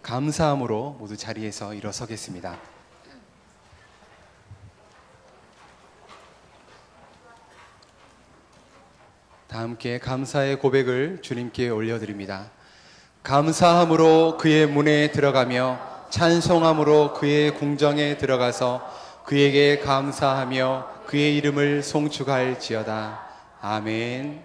감사함으로 모두 자리에서 일어서겠습니다. 다 함께 감사의 고백을 주님께 올려드립니다. 감사함으로 그의 문에 들어가며 찬송함으로 그의 궁정에 들어가서 그에게 감사하며 그의 이름을 송축할지어다. 아멘.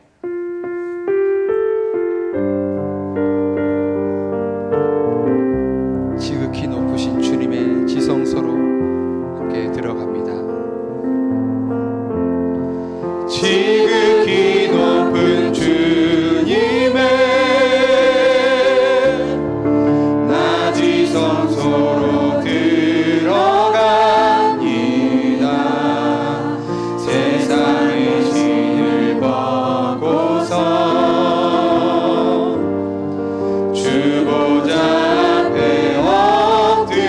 지극히 높으신 주님의 지성소로 함께 들어갑니다. 지극히 높은 주님의 나지성소로 들어갑니다. 세상의 신을 벗고서 주보자 앞에 엎드리리.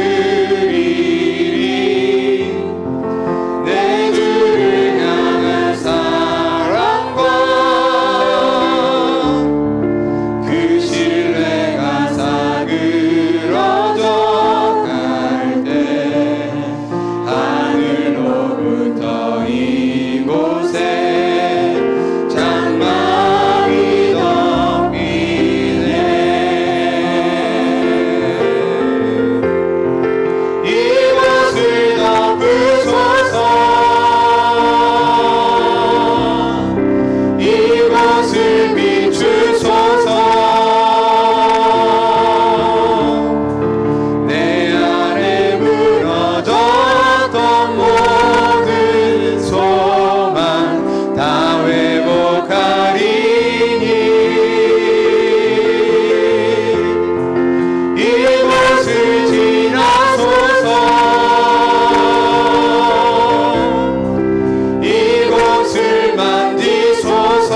내 주를 향한 사랑과 그 신뢰가 사그러져 갈 때 하늘로부터 이곳에 장막이 덮이네. 이곳을 덮으소서. 이곳을 비추소서. 내 안에 무너졌던 모든 소망 다 회복하리니. 이곳을 지나소서. 이곳을 만지소서.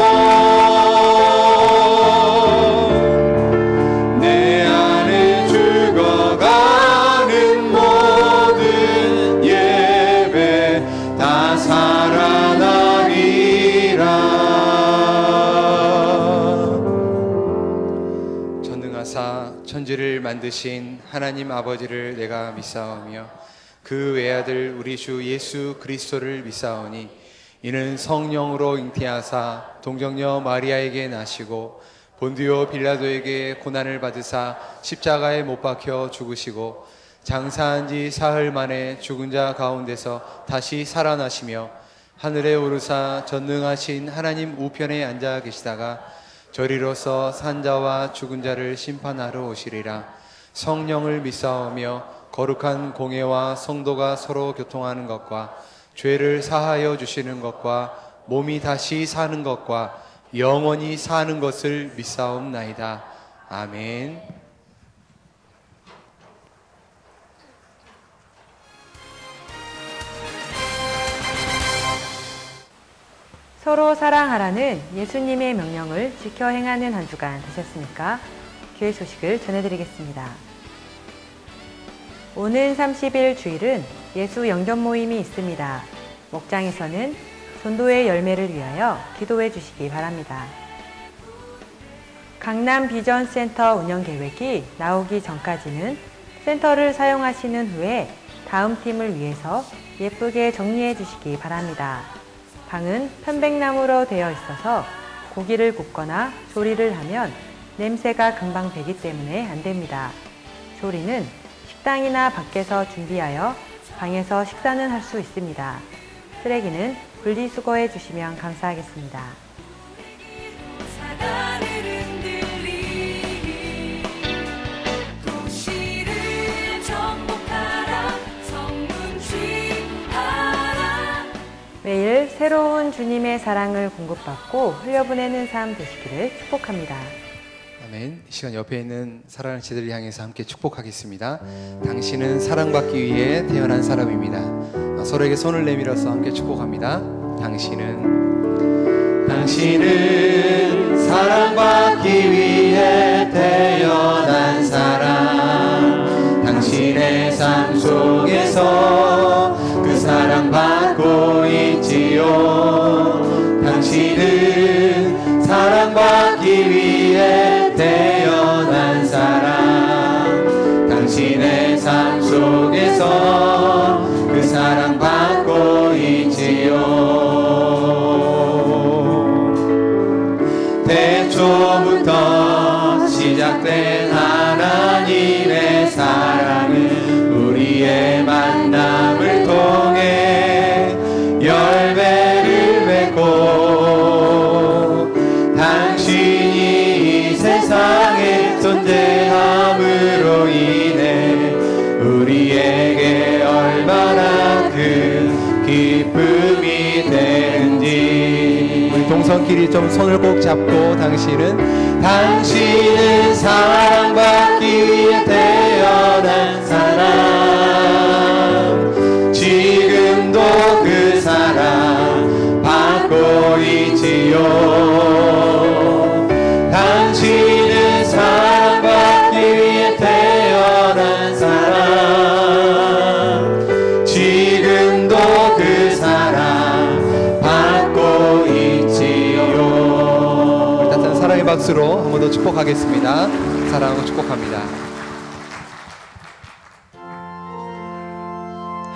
내 안에 죽어가는 모든 예배 다 살아나리라. 전능하사 천지를 만드신 하나님 아버지를 내가 믿사오며 그 외아들 우리 주 예수 그리스도를 믿사오니 이는 성령으로 잉태하사 동정녀 마리아에게 나시고 본디오 빌라도에게 고난을 받으사 십자가에 못 박혀 죽으시고 장사한 지 사흘 만에 죽은 자 가운데서 다시 살아나시며 하늘에 오르사 전능하신 하나님 우편에 앉아 계시다가 저리로서 산자와 죽은 자를 심판하러 오시리라. 성령을 믿사오며 거룩한 공예와 성도가 서로 교통하는 것과 죄를 사하여 주시는 것과 몸이 다시 사는 것과 영원히 사는 것을 믿사옵나이다. 아멘. 서로 사랑하라는 예수님의 명령을 지켜 행하는 한 주간 되셨습니까? 교회 소식을 전해드리겠습니다. 오는 30일 주일은 예수 영접 모임이 있습니다. 목장에서는 전도의 열매를 위하여 기도해 주시기 바랍니다. 강남 비전 센터 운영 계획이 나오기 전까지는 센터를 사용하시는 후에 다음 팀을 위해서 예쁘게 정리해 주시기 바랍니다. 방은 편백나무로 되어 있어서 고기를 굽거나 조리를 하면 냄새가 금방 배기 때문에 안 됩니다. 조리는 식당이나 밖에서 준비하여 방에서 식사는 할 수 있습니다. 쓰레기는 분리수거해 주시면 감사하겠습니다. 매일 새로운 주님의 사랑을 공급받고 흘려보내는 삶 되시기를 축복합니다. 아멘. 이 시간 옆에 있는 사랑하는 지들을 향해서 함께 축복하겠습니다. 당신은 사랑받기 위해 태어난 사람입니다. 서로에게 손을 내밀어서 함께 축복합니다. 당신은 사랑받기 위해 태어난 사람. 당신의 삶 속에서 그 사랑받고 있지요. 당신은 사랑받기 위해 태어난 사람. 삶 속에서 그 사랑 받고 있지요. 태초부터 시작된 하나님의 사랑은 우리의 만남을 통해 열매를 맺고 당신이 이 세상에 존재함으로 인해 우리에게 얼마나 큰 기쁨이 되는지. 우리 동성끼리 좀 손을 꼭 잡고 당신은 사랑받기 위해 태어난 사람, 지금도 그 사랑 받고 있지요. 당신은 사랑받기 위해 태어난 사람, 지금도 그 사랑 받고 있지요. 따뜻한 사랑의 박수로 한 번 더 축복하겠습니다. 사랑하고 축복합니다.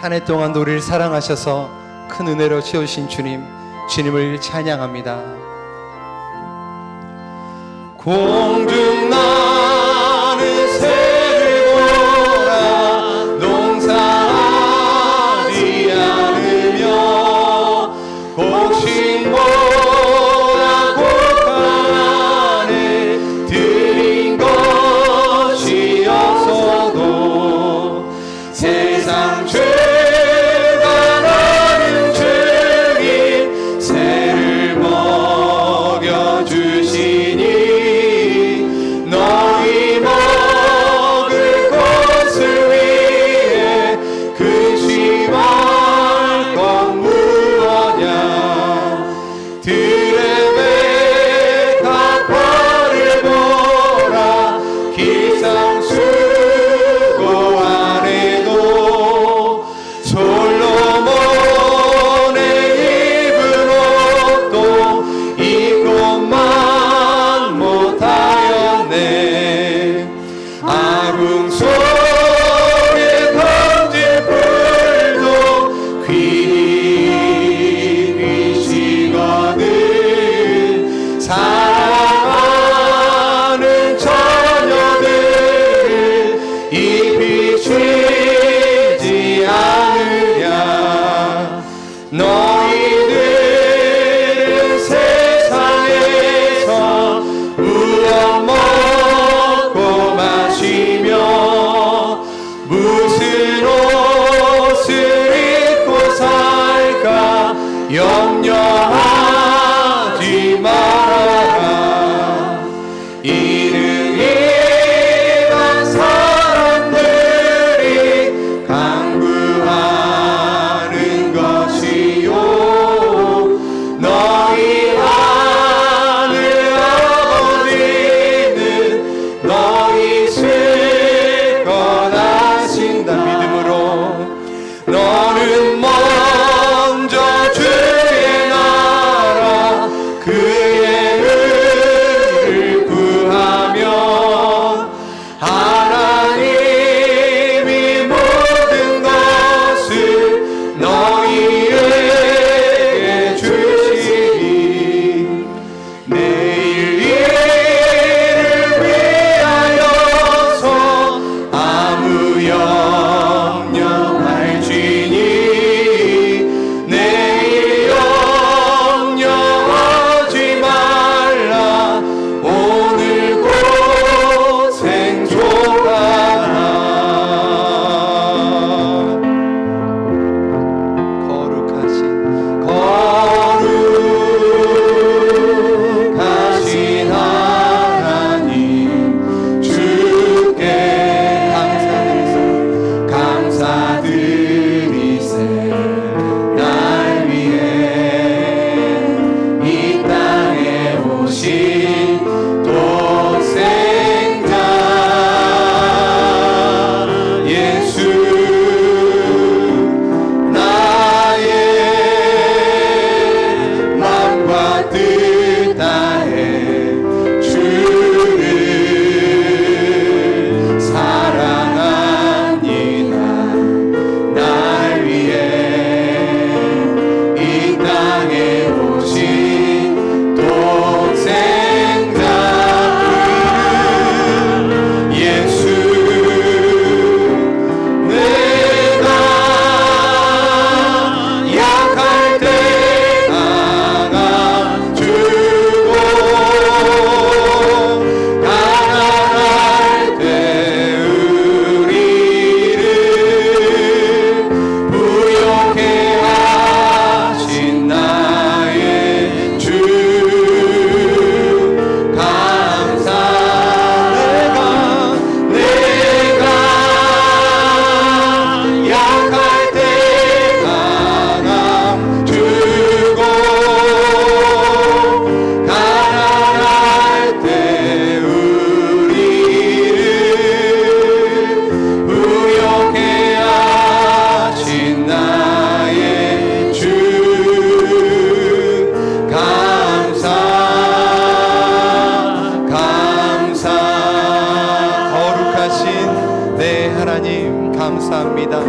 한 해 동안도 우리를 사랑하셔서 큰 은혜로 채우신 주님을 찬양합니다. 공중 나는 새를 보라 농사하지 않으며 곡식보다 곡간에 들인 것이 없어도 세상 죄가 나는 주님 새를 먹여주시니 너희 먹을 것을 위해 근심할 것 무엇냐. 들의 백합화를 보라 기상 수고 안 해도 솔로몬의 입은 옷도 이것만 못하였네. 아궁 속에 던진 불도 귀시거든. 사랑하는 처녀들을 입히 쉬지 않으랴. 너희들은 세상에서 무엇 먹고 마시며 무슨 옷을 입고 살까 염려하지 말아라. 이는 일반 사람들이 강구하는 것이요 너희 하늘 아버지는 너희 실컷 아신다. 감사합니다.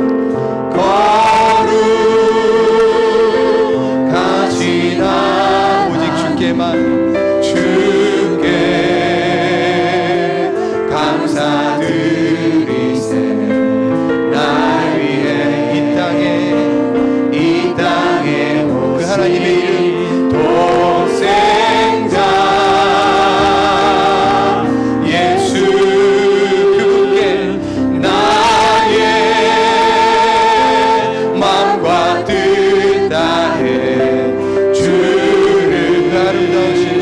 거룩하시나 오직 주께 감사드리세. 날 위해 이 땅에 그 하나님의 이름 독생자 예수 그분께 나의 마음과 뜻 다해 주를 아름다우신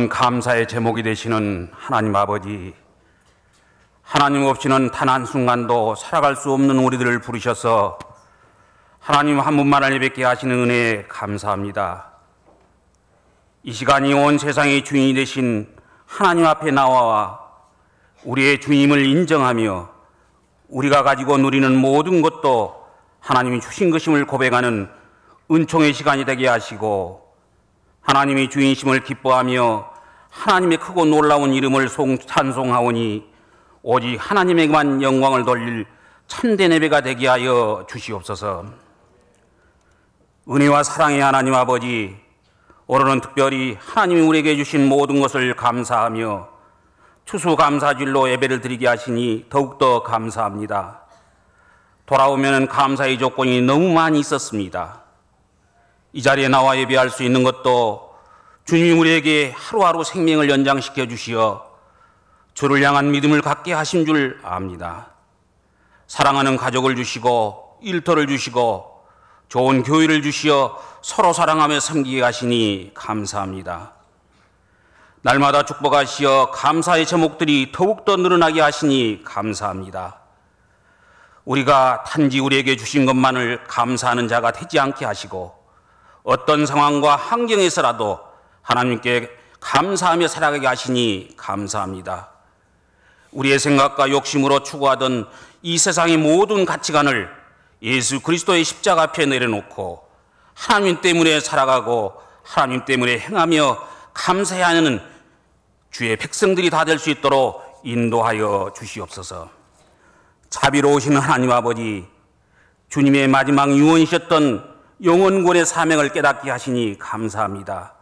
오늘은 감사의 제목이 되시는 하나님 아버지, 하나님 없이는 단 한순간도 살아갈 수 없는 우리들을 부르셔서 하나님 한 분만을 예배케 하시는 은혜에 감사합니다. 이 시간이 온 세상의 주인이 되신 하나님 앞에 나와 우리의 주님을 인정하며 우리가 가지고 누리는 모든 것도 하나님이 주신 것임을 고백하는 은총의 시간이 되게 하시고, 하나님이 주인심을 기뻐하며 하나님의 크고 놀라운 이름을 찬송하오니 오직 하나님에게만 영광을 돌릴 참된 예배가 되게 하여 주시옵소서. 은혜와 사랑의 하나님 아버지, 오늘은 특별히 하나님이 우리에게 주신 모든 것을 감사하며 추수감사절로 예배를 드리게 하시니 더욱더 감사합니다. 돌아오면 감사의 조건이 너무 많이 있었습니다. 이 자리에 나와 예배할 수 있는 것도 주님이 우리에게 하루하루 생명을 연장시켜 주시어 주를 향한 믿음을 갖게 하신 줄 압니다. 사랑하는 가족을 주시고 일터를 주시고 좋은 교회를 주시어 서로 사랑하며 섬기게 하시니 감사합니다. 날마다 축복하시어 감사의 제목들이 더욱더 늘어나게 하시니 감사합니다. 우리가 단지 우리에게 주신 것만을 감사하는 자가 되지 않게 하시고 어떤 상황과 환경에서라도 하나님께 감사하며 살아가게 하시니 감사합니다. 우리의 생각과 욕심으로 추구하던 이 세상의 모든 가치관을 예수 그리스도의 십자가 앞에 내려놓고 하나님 때문에 살아가고 하나님 때문에 행하며 감사해야 하는 주의 백성들이 다 될 수 있도록 인도하여 주시옵소서. 자비로우신 하나님 아버지, 주님의 마지막 유언이셨던 영원군의 사명을 깨닫게 하시니 감사합니다.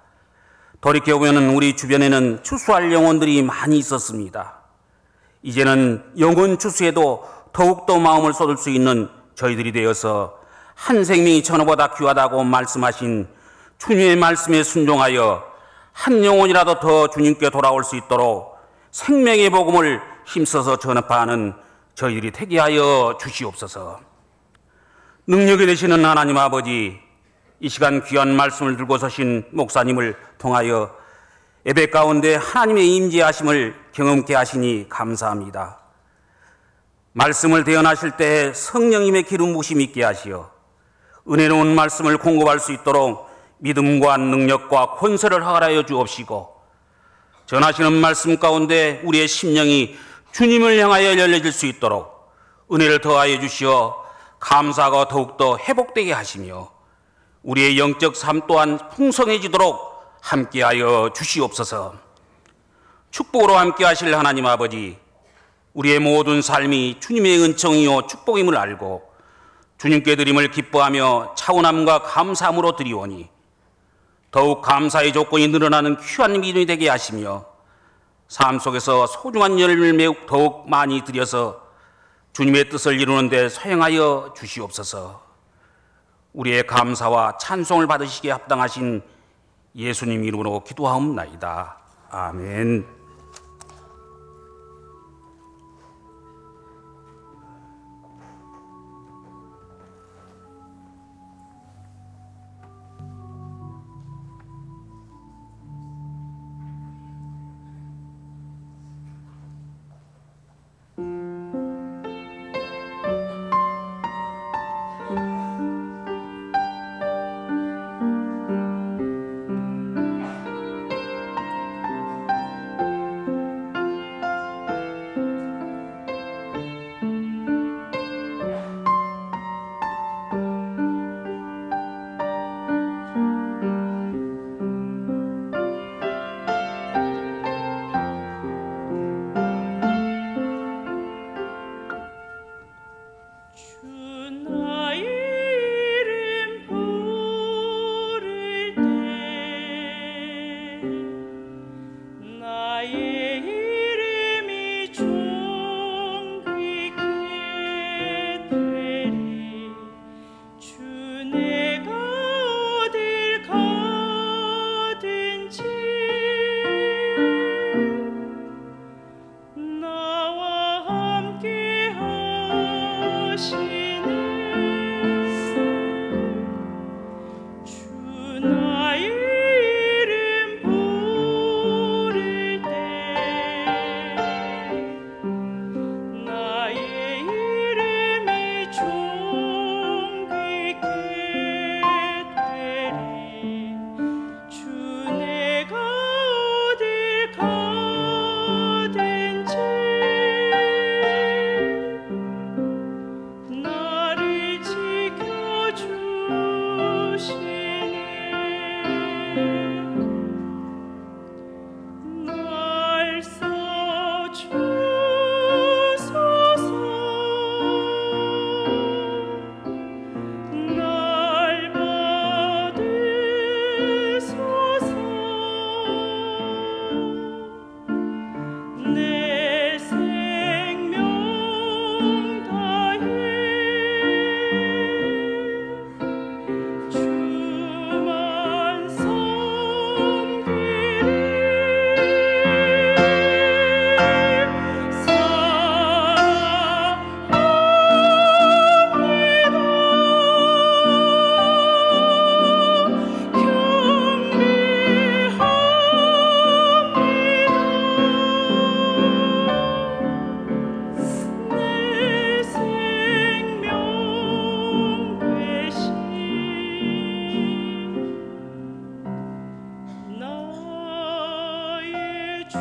돌이켜보면 우리 주변에는 추수할 영혼들이 많이 있었습니다. 이제는 영혼 추수에도 더욱더 마음을 쏟을 수 있는 저희들이 되어서 한 생명이 천하보다 귀하다고 말씀하신 주님의 말씀에 순종하여 한 영혼이라도 더 주님께 돌아올 수 있도록 생명의 복음을 힘써서 전파하는 저희들이 되게 하여 주시옵소서. 능력이 되시는 하나님 아버지, 이 시간 귀한 말씀을 들고 서신 목사님을 통하여 예배 가운데 하나님의 임재하심을 경험케 하시니 감사합니다. 말씀을 대언하실 때 성령님의 기름 부으심이 있게 하시어 은혜로운 말씀을 공급할 수 있도록 믿음과 능력과 권세를 허락하여 주옵시고, 전하시는 말씀 가운데 우리의 심령이 주님을 향하여 열려질 수 있도록 은혜를 더하여 주시어 감사가 더욱더 회복되게 하시며 우리의 영적 삶 또한 풍성해지도록 함께하여 주시옵소서. 축복으로 함께하실 하나님 아버지, 우리의 모든 삶이 주님의 은총이요 축복임을 알고 주님께 드림을 기뻐하며 차원함과 감사함으로 드리오니 더욱 감사의 조건이 늘어나는 귀한 믿음이 되게 하시며 삶 속에서 소중한 열매를 더욱 많이 드려서 주님의 뜻을 이루는 데 사용하여 주시옵소서. 우리의 감사와 찬송을 받으시기에 합당하신 예수님 이름으로 기도하옵나이다. 아멘. 내 생명 다해 주만 섬기리 내 생명 되신 나의 주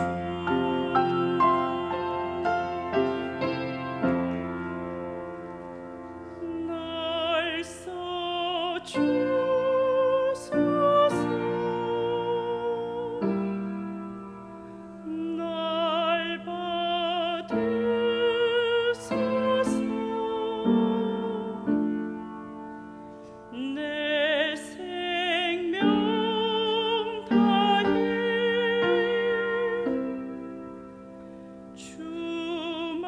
날 써주소서 날 받으소서 내 생명 다해 주만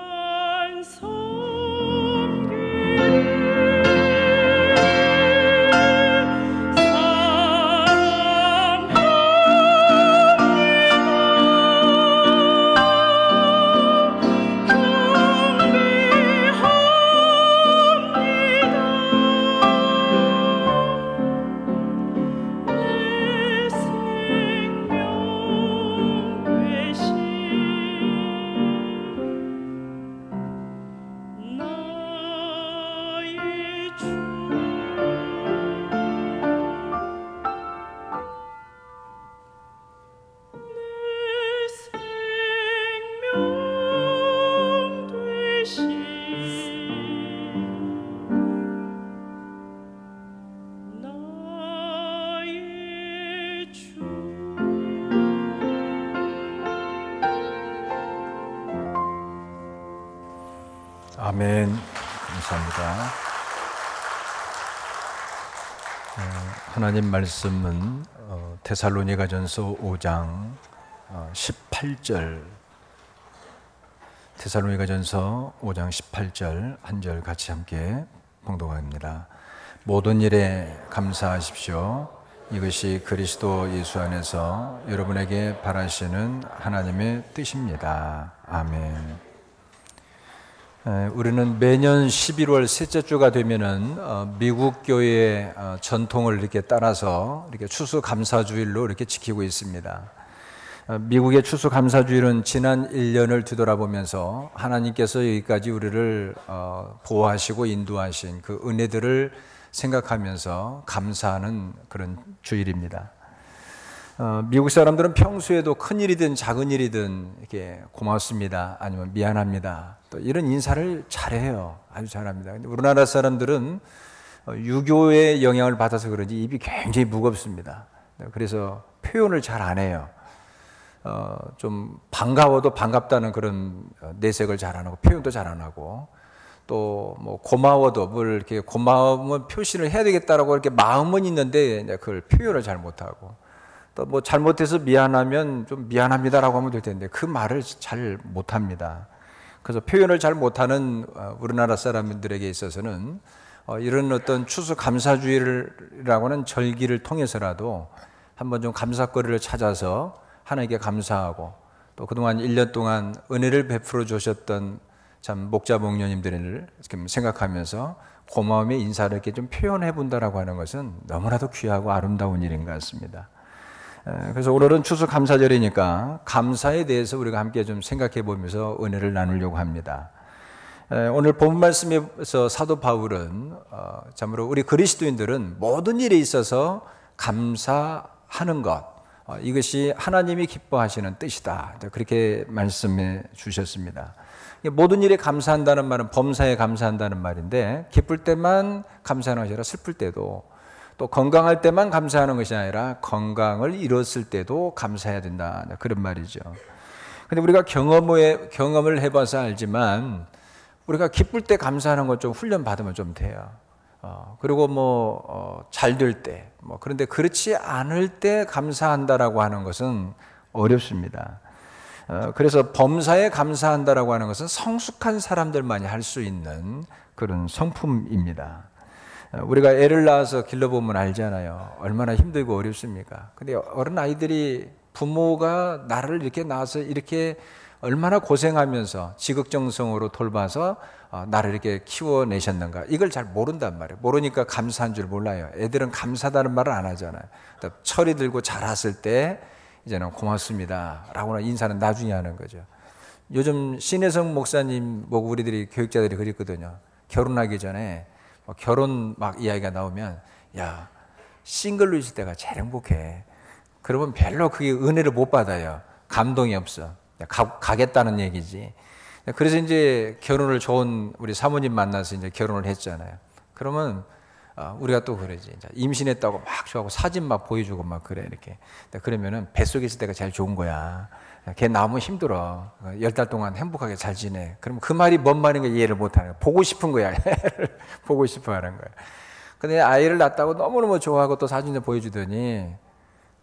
나의 주 내 생명 되신 나의 주 아멘. 감사합니다. 하나님 말씀은 데살로니가전서 5장 18절 데살로니가전서 5장 18절 한 절 같이 함께 봉독합니다. 모든 일에 감사하십시오. 이것이 그리스도 예수 안에서 여러분에게 바라시는 하나님의 뜻입니다. 아멘. 우리는 매년 11월 셋째 주가 되면은 미국 교회의 전통을 이렇게 따라서 이렇게 추수감사주일로 이렇게 지키고 있습니다. 미국의 추수감사주일은 지난 1년을 뒤돌아보면서 하나님께서 여기까지 우리를 보호하시고 인도하신 그 은혜들을 생각하면서 감사하는 그런 주일입니다. 미국 사람들은 평소에도 큰 일이든 작은 일이든 이렇게 고맙습니다, 아니면 미안합니다, 또 이런 인사를 잘해요. 아주 잘합니다. 근데 우리나라 사람들은 유교의 영향을 받아서 그런지 입이 굉장히 무겁습니다. 그래서 표현을 잘 안 해요. 좀 반가워도 반갑다는 그런 내색을 잘 안 하고 표현도 잘 안 하고, 또 뭐 고마워도 뭘 이렇게 고마움을 표시를 해야 되겠다라고 이렇게 마음은 있는데 그걸 표현을 잘 못하고, 또 뭐 잘못해서 미안하면 좀 미안합니다라고 하면 될 텐데 그 말을 잘 못합니다. 그래서 표현을 잘 못하는 우리나라 사람들에게 있어서는 이런 어떤 추수감사주일이라고 하는 절기를 통해서라도 한번 좀 감사거리를 찾아서 하나님께 감사하고, 또 그동안 1년 동안 은혜를 베풀어 주셨던 참 목자 목녀님들을 생각하면서 고마움의 인사를 이렇게 좀 표현해 본다라고 하는 것은 너무나도 귀하고 아름다운 일인 것 같습니다. 그래서 오늘은 추수감사절이니까 감사에 대해서 우리가 함께 좀 생각해 보면서 은혜를 나누려고 합니다. 오늘 본 말씀에서 사도 바울은 참으로 우리 그리스도인들은 모든 일에 있어서 감사하는 것, 이것이 하나님이 기뻐하시는 뜻이다, 그렇게 말씀해 주셨습니다. 모든 일에 감사한다는 말은 범사에 감사한다는 말인데, 기쁠 때만 감사하는 것이 아니라 슬플 때도, 또 건강할 때만 감사하는 것이 아니라 건강을 잃었을 때도 감사해야 된다, 그런 말이죠. 근데 우리가 경험을 해봐서 알지만 우리가 기쁠 때 감사하는 것 좀 훈련 받으면 좀 돼요. 그리고 잘 될 때, 그런데 그렇지 않을 때 감사한다라고 하는 것은 어렵습니다. 그래서 범사에 감사한다라고 하는 것은 성숙한 사람들만이 할 수 있는 그런 성품입니다. 우리가 애를 낳아서 길러보면 알잖아요. 얼마나 힘들고 어렵습니까? 근데 어린 아이들이 부모가 나를 이렇게 낳아서 이렇게 얼마나 고생하면서 지극정성으로 돌봐서 나를 이렇게 키워내셨는가, 이걸 잘 모른단 말이에요. 모르니까 감사한 줄 몰라요. 애들은 감사하다는 말을 안 하잖아요. 철이 들고 자랐을 때 이제는 고맙습니다 라고는 인사는 나중에 하는 거죠. 요즘 신혜성 목사님 보고 우리들이 교육자들이 그랬거든요. 결혼하기 전에 결혼 막 이야기가 나오면, 야, 싱글로 있을 때가 제일 행복해. 그러면 별로 그게 은혜를 못 받아요. 감동이 없어. 가겠다는 얘기지. 그래서 이제 결혼을 좋은 우리 사모님 만나서 이제 결혼을 했잖아요. 그러면 우리가 또 그러지. 임신했다고 막 좋아하고 사진 막 보여주고 막 그래, 이렇게. 그러면은 뱃속에 있을 때가 제일 좋은 거야. 걔 나오면 힘들어. 10달 동안 행복하게 잘 지내. 그러면 그 말이 뭔 말인가 이해를 못 하는 거야. 보고 싶은 거야. 보고 싶어 하는 거야. 근데 아이를 낳았다고 너무너무 좋아하고 또 사진을 보여주더니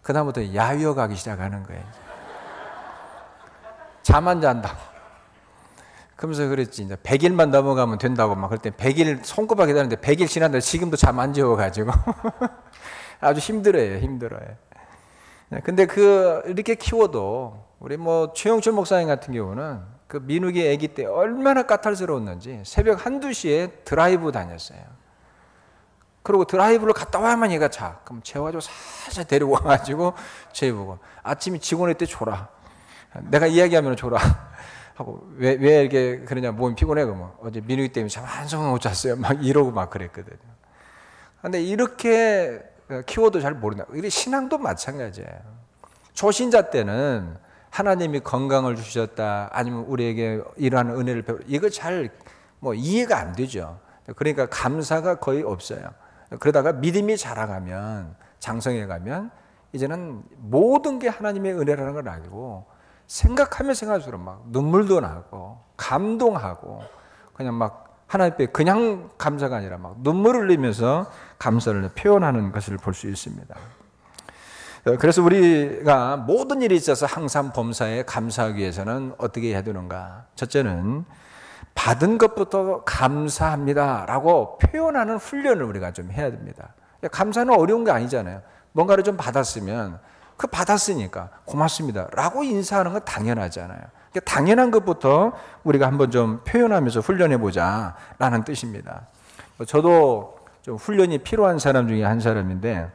그다음부터 야유어 가기 시작하는 거예요. 잠 안 잔다고. 그러면서 그랬지. 이제 100일만 넘어가면 된다고 막 그럴 때 100일 손꼽아 기다리는데 100일 지났는데 지금도 잠 안 재워가지고 아주 힘들어요. 근데 이렇게 키워도 우리 최영철 목사님 같은 경우는 그 민욱이 아기 때 얼마나 까탈스러웠는지 새벽 1-2시에 드라이브 다녔어요. 그리고 드라이브를 갔다 와야만 얘가 자. 그럼 재워가지고 살짝 데리고 와가지고 재우고 아침에 직원일 때 줘라. 내가 이야기하면 줘라. 하고 왜 이렇게 그러냐, 몸이 피곤해. 그러면 어제 민욱이 때문에 잠 한숨을 못 잤어요. 막 이러고 막 그랬거든요. 근데 이렇게 키워도 잘 모른다. 이게 신앙도 마찬가지예요. 초신자 때는 하나님이 건강을 주셨다, 아니면 우리에게 이러한 은혜를 이거 잘 이해가 안 되죠. 그러니까 감사가 거의 없어요. 그러다가 믿음이 자라가면, 장성해가면 이제는 모든 게 하나님의 은혜라는 걸 알고 생각하면 생각할수록 막 눈물도 나고 감동하고 그냥 막 하나님 앞에 그냥 감사가 아니라 막 눈물을 흘리면서 감사를 표현하는 것을 볼 수 있습니다. 그래서 우리가 모든 일에 있어서 항상 범사에 감사하기 위해서는 어떻게 해야 되는가? 첫째는 받은 것부터 감사합니다 라고 표현하는 훈련을 우리가 좀 해야 됩니다. 감사는 어려운 게 아니잖아요. 뭔가를 좀 받았으면 받았으니까 고맙습니다 라고 인사하는 건 당연하잖아요. 당연한 것부터 우리가 한번 좀 표현하면서 훈련해보자 라는 뜻입니다. 저도 좀 훈련이 필요한 사람 중에 한 사람인데,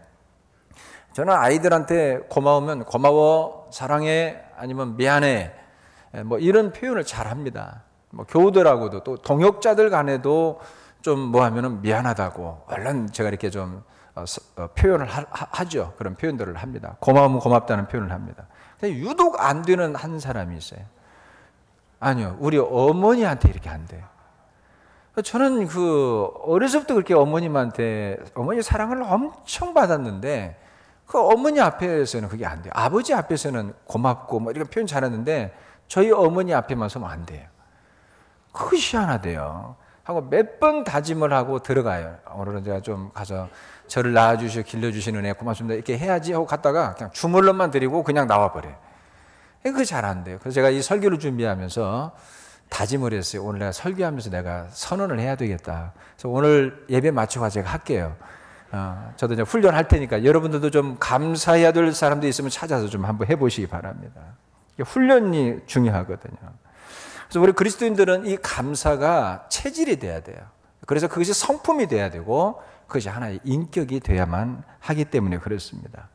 저는 아이들한테 고마우면 고마워, 사랑해, 아니면 미안해, 이런 표현을 잘 합니다. 교우들하고도 또 동역자들 간에도 좀 하면은 미안하다고 얼른 제가 이렇게 좀 표현을 하죠. 그런 표현들을 합니다. 고마우면 고맙다는 표현을 합니다. 근데 유독 안 되는 한 사람이 있어요. 아니요, 우리 어머니한테 이렇게 안 돼요. 저는 어려서부터 그렇게 어머니 사랑을 엄청 받았는데, 그 어머니 앞에서는 그게 안 돼요. 아버지 앞에서는 고맙고 이렇게 표현 잘했는데, 저희 어머니 앞에만 서면 안 돼요. 그거 희한하대요. 하고 몇 번 다짐을 하고 들어가요. 오늘은 제가 좀 가서 저를 낳아주시고 길러주시는 은혜 고맙습니다 이렇게 해야지 하고 갔다가 그냥 주물러만 드리고 그냥 나와버려요. 그게 잘 안 돼요. 그래서 제가 이 설교를 준비하면서 다짐을 했어요. 오늘 내가 설교하면서 내가 선언을 해야 되겠다. 그래서 오늘 예배 마치고 제가 할게요. 저도 이제 훈련할 테니까 여러분들도 좀 감사해야 될 사람도 있으면 찾아서 좀 한번 해보시기 바랍니다. 훈련이 중요하거든요. 그래서 우리 그리스도인들은 이 감사가 체질이 돼야 돼요. 그래서 그것이 성품이 돼야 되고 그것이 하나의 인격이 돼야만 하기 때문에 그렇습니다.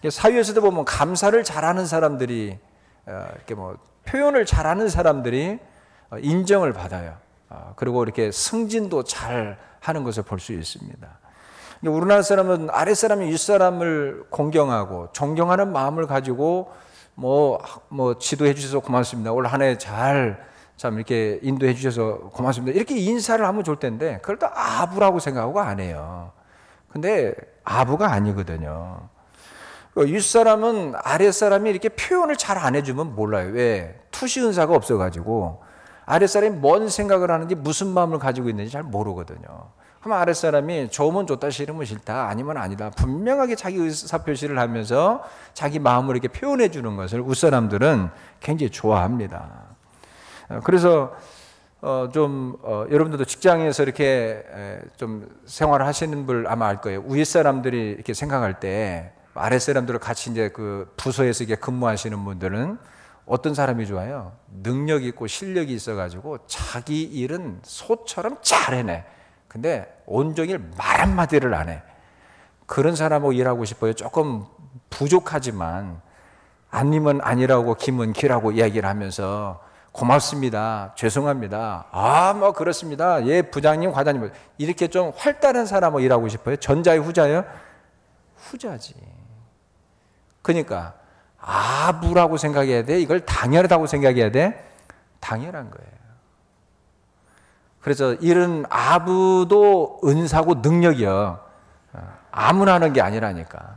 사회에서도 보면 감사를 잘하는 사람들이 이렇게 표현을 잘하는 사람들이 인정을 받아요. 그리고 이렇게 승진도 잘 하는 것을 볼 수 있습니다. 우리나라 사람은 아랫사람이 윗사람을 공경하고 존경하는 마음을 가지고 지도해 주셔서 고맙습니다. 올 한 해 참 이렇게 인도해 주셔서 고맙습니다. 이렇게 인사를 하면 좋을 텐데 그걸 또 아부라고 생각하고 안 해요. 근데 아부가 아니거든요. 윗사람은 아랫사람이 이렇게 표현을 잘 안 해주면 몰라요. 왜? 투시 은사가 없어가지고 아랫사람이 뭔 생각을 하는지 무슨 마음을 가지고 있는지 잘 모르거든요. 하면 아랫사람이 좋으면 좋다 싫으면 싫다 아니면 아니다 분명하게 자기 의사표시를 하면서 자기 마음을 이렇게 표현해 주는 것을 윗사람들은 굉장히 좋아합니다. 그래서 여러분들도 직장에서 이렇게 좀 생활을 하시는 분 아마 알 거예요. 윗사람들이 이렇게 생각할 때 아랫사람들을 같이 이제 그 부서에서 이렇게 근무하시는 분들은 어떤 사람이 좋아요? 능력 있고 실력이 있어가지고 자기 일은 소처럼 잘 해내. 근데 온종일 말 한마디를 안 해. 그런 사람하고 일하고 싶어요. 조금 부족하지만 아니면 아니라고 김은 기라고 이야기를 하면서 고맙습니다. 죄송합니다. 뭐 그렇습니다. 예, 부장님, 과장님. 이렇게 좀 활달한 사람하고 일하고 싶어요. 전자의 후자예요? 후자지. 그러니까 아부라고 생각해야 돼? 이걸 당연하다고 생각해야 돼? 당연한 거예요. 그래서 이런 아부도 은사고 능력이요. 아무나 하는 게 아니라니까.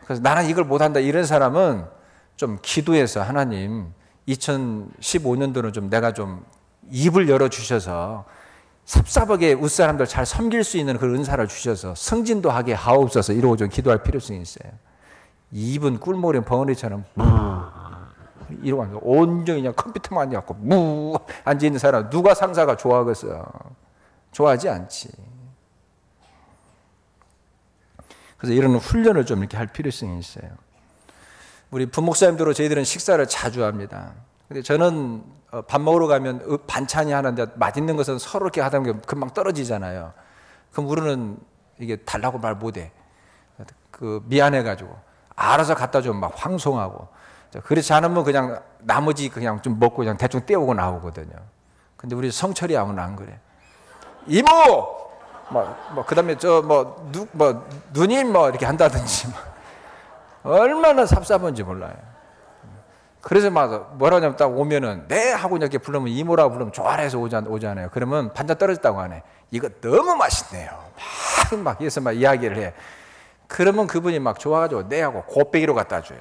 그래서 나는 이걸 못한다 이런 사람은 좀 기도해서 하나님 2015년도는 좀 내가 좀 입을 열어주셔서 삽삽하게 윗사람들 잘 섬길 수 있는 그런 은사를 주셔서 승진도 하게 하옵소서 이러고 좀 기도할 필요성이 있어요. 입은 꿀모래 벙어리처럼 이러고 앉아 온종일 그냥 컴퓨터만 앉아갖고 앉아있는 사람 누가 상사가 좋아하겠어요? 좋아하지 않지. 그래서 이런 훈련을 좀 이렇게 할 필요성이 있어요. 우리 부목사님들로 저희들은 식사를 자주 합니다. 근데 저는 밥 먹으러 가면 반찬이 하나인데 맛있는 것은 서로 이렇게 하다 보면 금방 떨어지잖아요. 그럼 우리는 이게 달라고 말 못해. 미안해가지고 알아서 갖다 주면 막 황송하고. 그렇지 않으면 그냥 나머지 그냥 좀 먹고 그냥 대충 떼우고 나오거든요. 근데 우리 성철이 하면 안 그래. 이모! 그 다음에 누님 이렇게 한다든지. 얼마나 삽삽한지 몰라요. 그래서 막 뭐라냐면 딱 오면은 네! 하고 이렇게 부르면 이모라고 부르면 좋아해서 오잖아요. 그러면 반찬 떨어졌다고 하네. 이거 너무 맛있네요. 막 해서 막 이야기를 해. 그러면 그분이 막 좋아가지고 네! 하고 곱빼기로 갖다 줘요.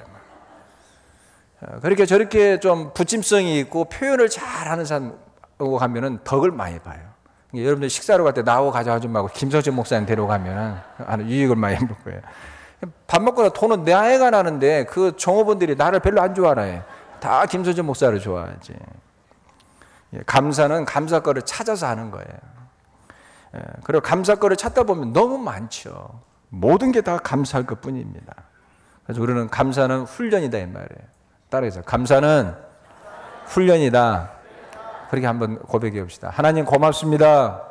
그렇게 저렇게 좀 부침성이 있고 표현을 잘하는 사람하고 가면은 덕을 많이 봐요. 여러분들 식사로 갈 때 나하고 가져가지 말고 김성철 목사님 데려가면은 유익을 많이 볼 거예요. 밥 먹고 나 돈은 내 아이가 나는데 그 종업원들이 나를 별로 안 좋아해. 다 김성철 목사를 좋아하지. 감사는 감사거를 찾아서 하는 거예요. 그리고 감사거를 찾다 보면 너무 많죠. 모든 게 다 감사할 것 뿐입니다. 그래서 우리는 감사는 훈련이다 이 말이에요. 따라해서 감사는 훈련이다. 그렇게 한번 고백해 봅시다. 하나님 고맙습니다.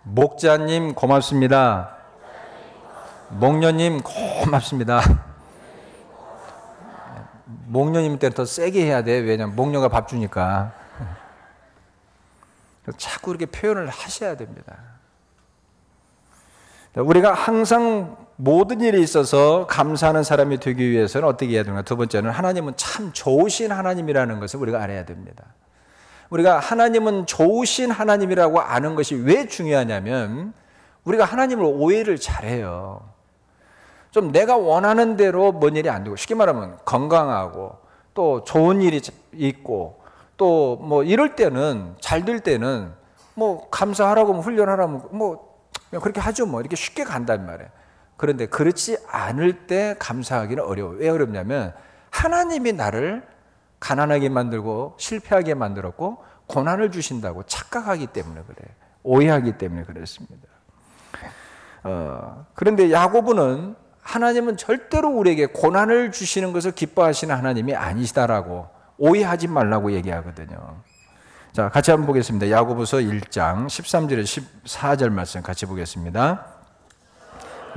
목자님 고맙습니다. 목녀님 고맙습니다. 목녀님 때는 더 세게 해야 돼. 왜냐면 목녀가 밥 주니까. 자꾸 이렇게 표현을 하셔야 됩니다. 우리가 항상 모든 일에 있어서 감사하는 사람이 되기 위해서는 어떻게 해야 되는가? 두 번째는 하나님은 참 좋으신 하나님이라는 것을 우리가 알아야 됩니다. 우리가 하나님은 좋으신 하나님이라고 아는 것이 왜 중요하냐면 우리가 하나님을 오해를 잘해요. 좀 내가 원하는 대로 뭔 일이 안 되고 쉽게 말하면 건강하고 또 좋은 일이 있고 또 뭐 이럴 때는 잘 될 때는 뭐 감사하라고 훈련하라고 뭐 그냥 그렇게 하죠. 뭐 이렇게 쉽게 간단 말이에요. 그런데 그렇지 않을 때 감사하기는 어려워요. 왜 어렵냐면 하나님이 나를 가난하게 만들고 실패하게 만들었고 고난을 주신다고 착각하기 때문에 그래요. 오해하기 때문에 그렇습니다. 그런데 야고보는 하나님은 절대로 우리에게 고난을 주시는 것을 기뻐하시는 하나님이 아니시다라고 오해하지 말라고 얘기하거든요. 자, 같이 한번 보겠습니다. 야고보서 1장 13절에 14절 말씀 같이 보겠습니다.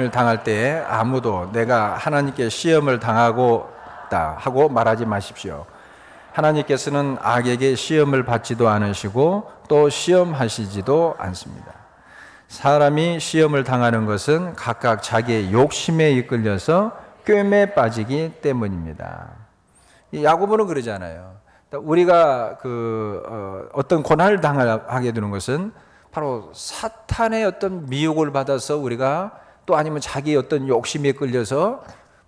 을 당할 때 아무도 내가 하나님께 시험을 당하고다 하고 말하지 마십시오. 하나님께서는 악에게 시험을 받지도 않으시고 또 시험하시지도 않습니다. 사람이 시험을 당하는 것은 각각 자기의 욕심에 이끌려서 꿰매 빠지기 때문입니다. 야고보는 그러잖아요. 우리가 어떤 고난을 당하게 되는 것은 바로 사탄의 어떤 미혹을 받아서 우리가 또 아니면 자기의 어떤 욕심에 끌려서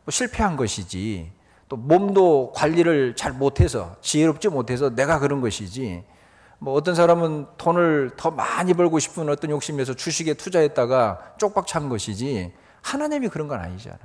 실패한 것이지 또 몸도 관리를 잘 못해서 지혜롭지 못해서 내가 그런 것이지 뭐 어떤 사람은 돈을 더 많이 벌고 싶은 어떤 욕심에서 주식에 투자했다가 쪽박 찬 것이지, 하나님이 그런 건 아니잖아요.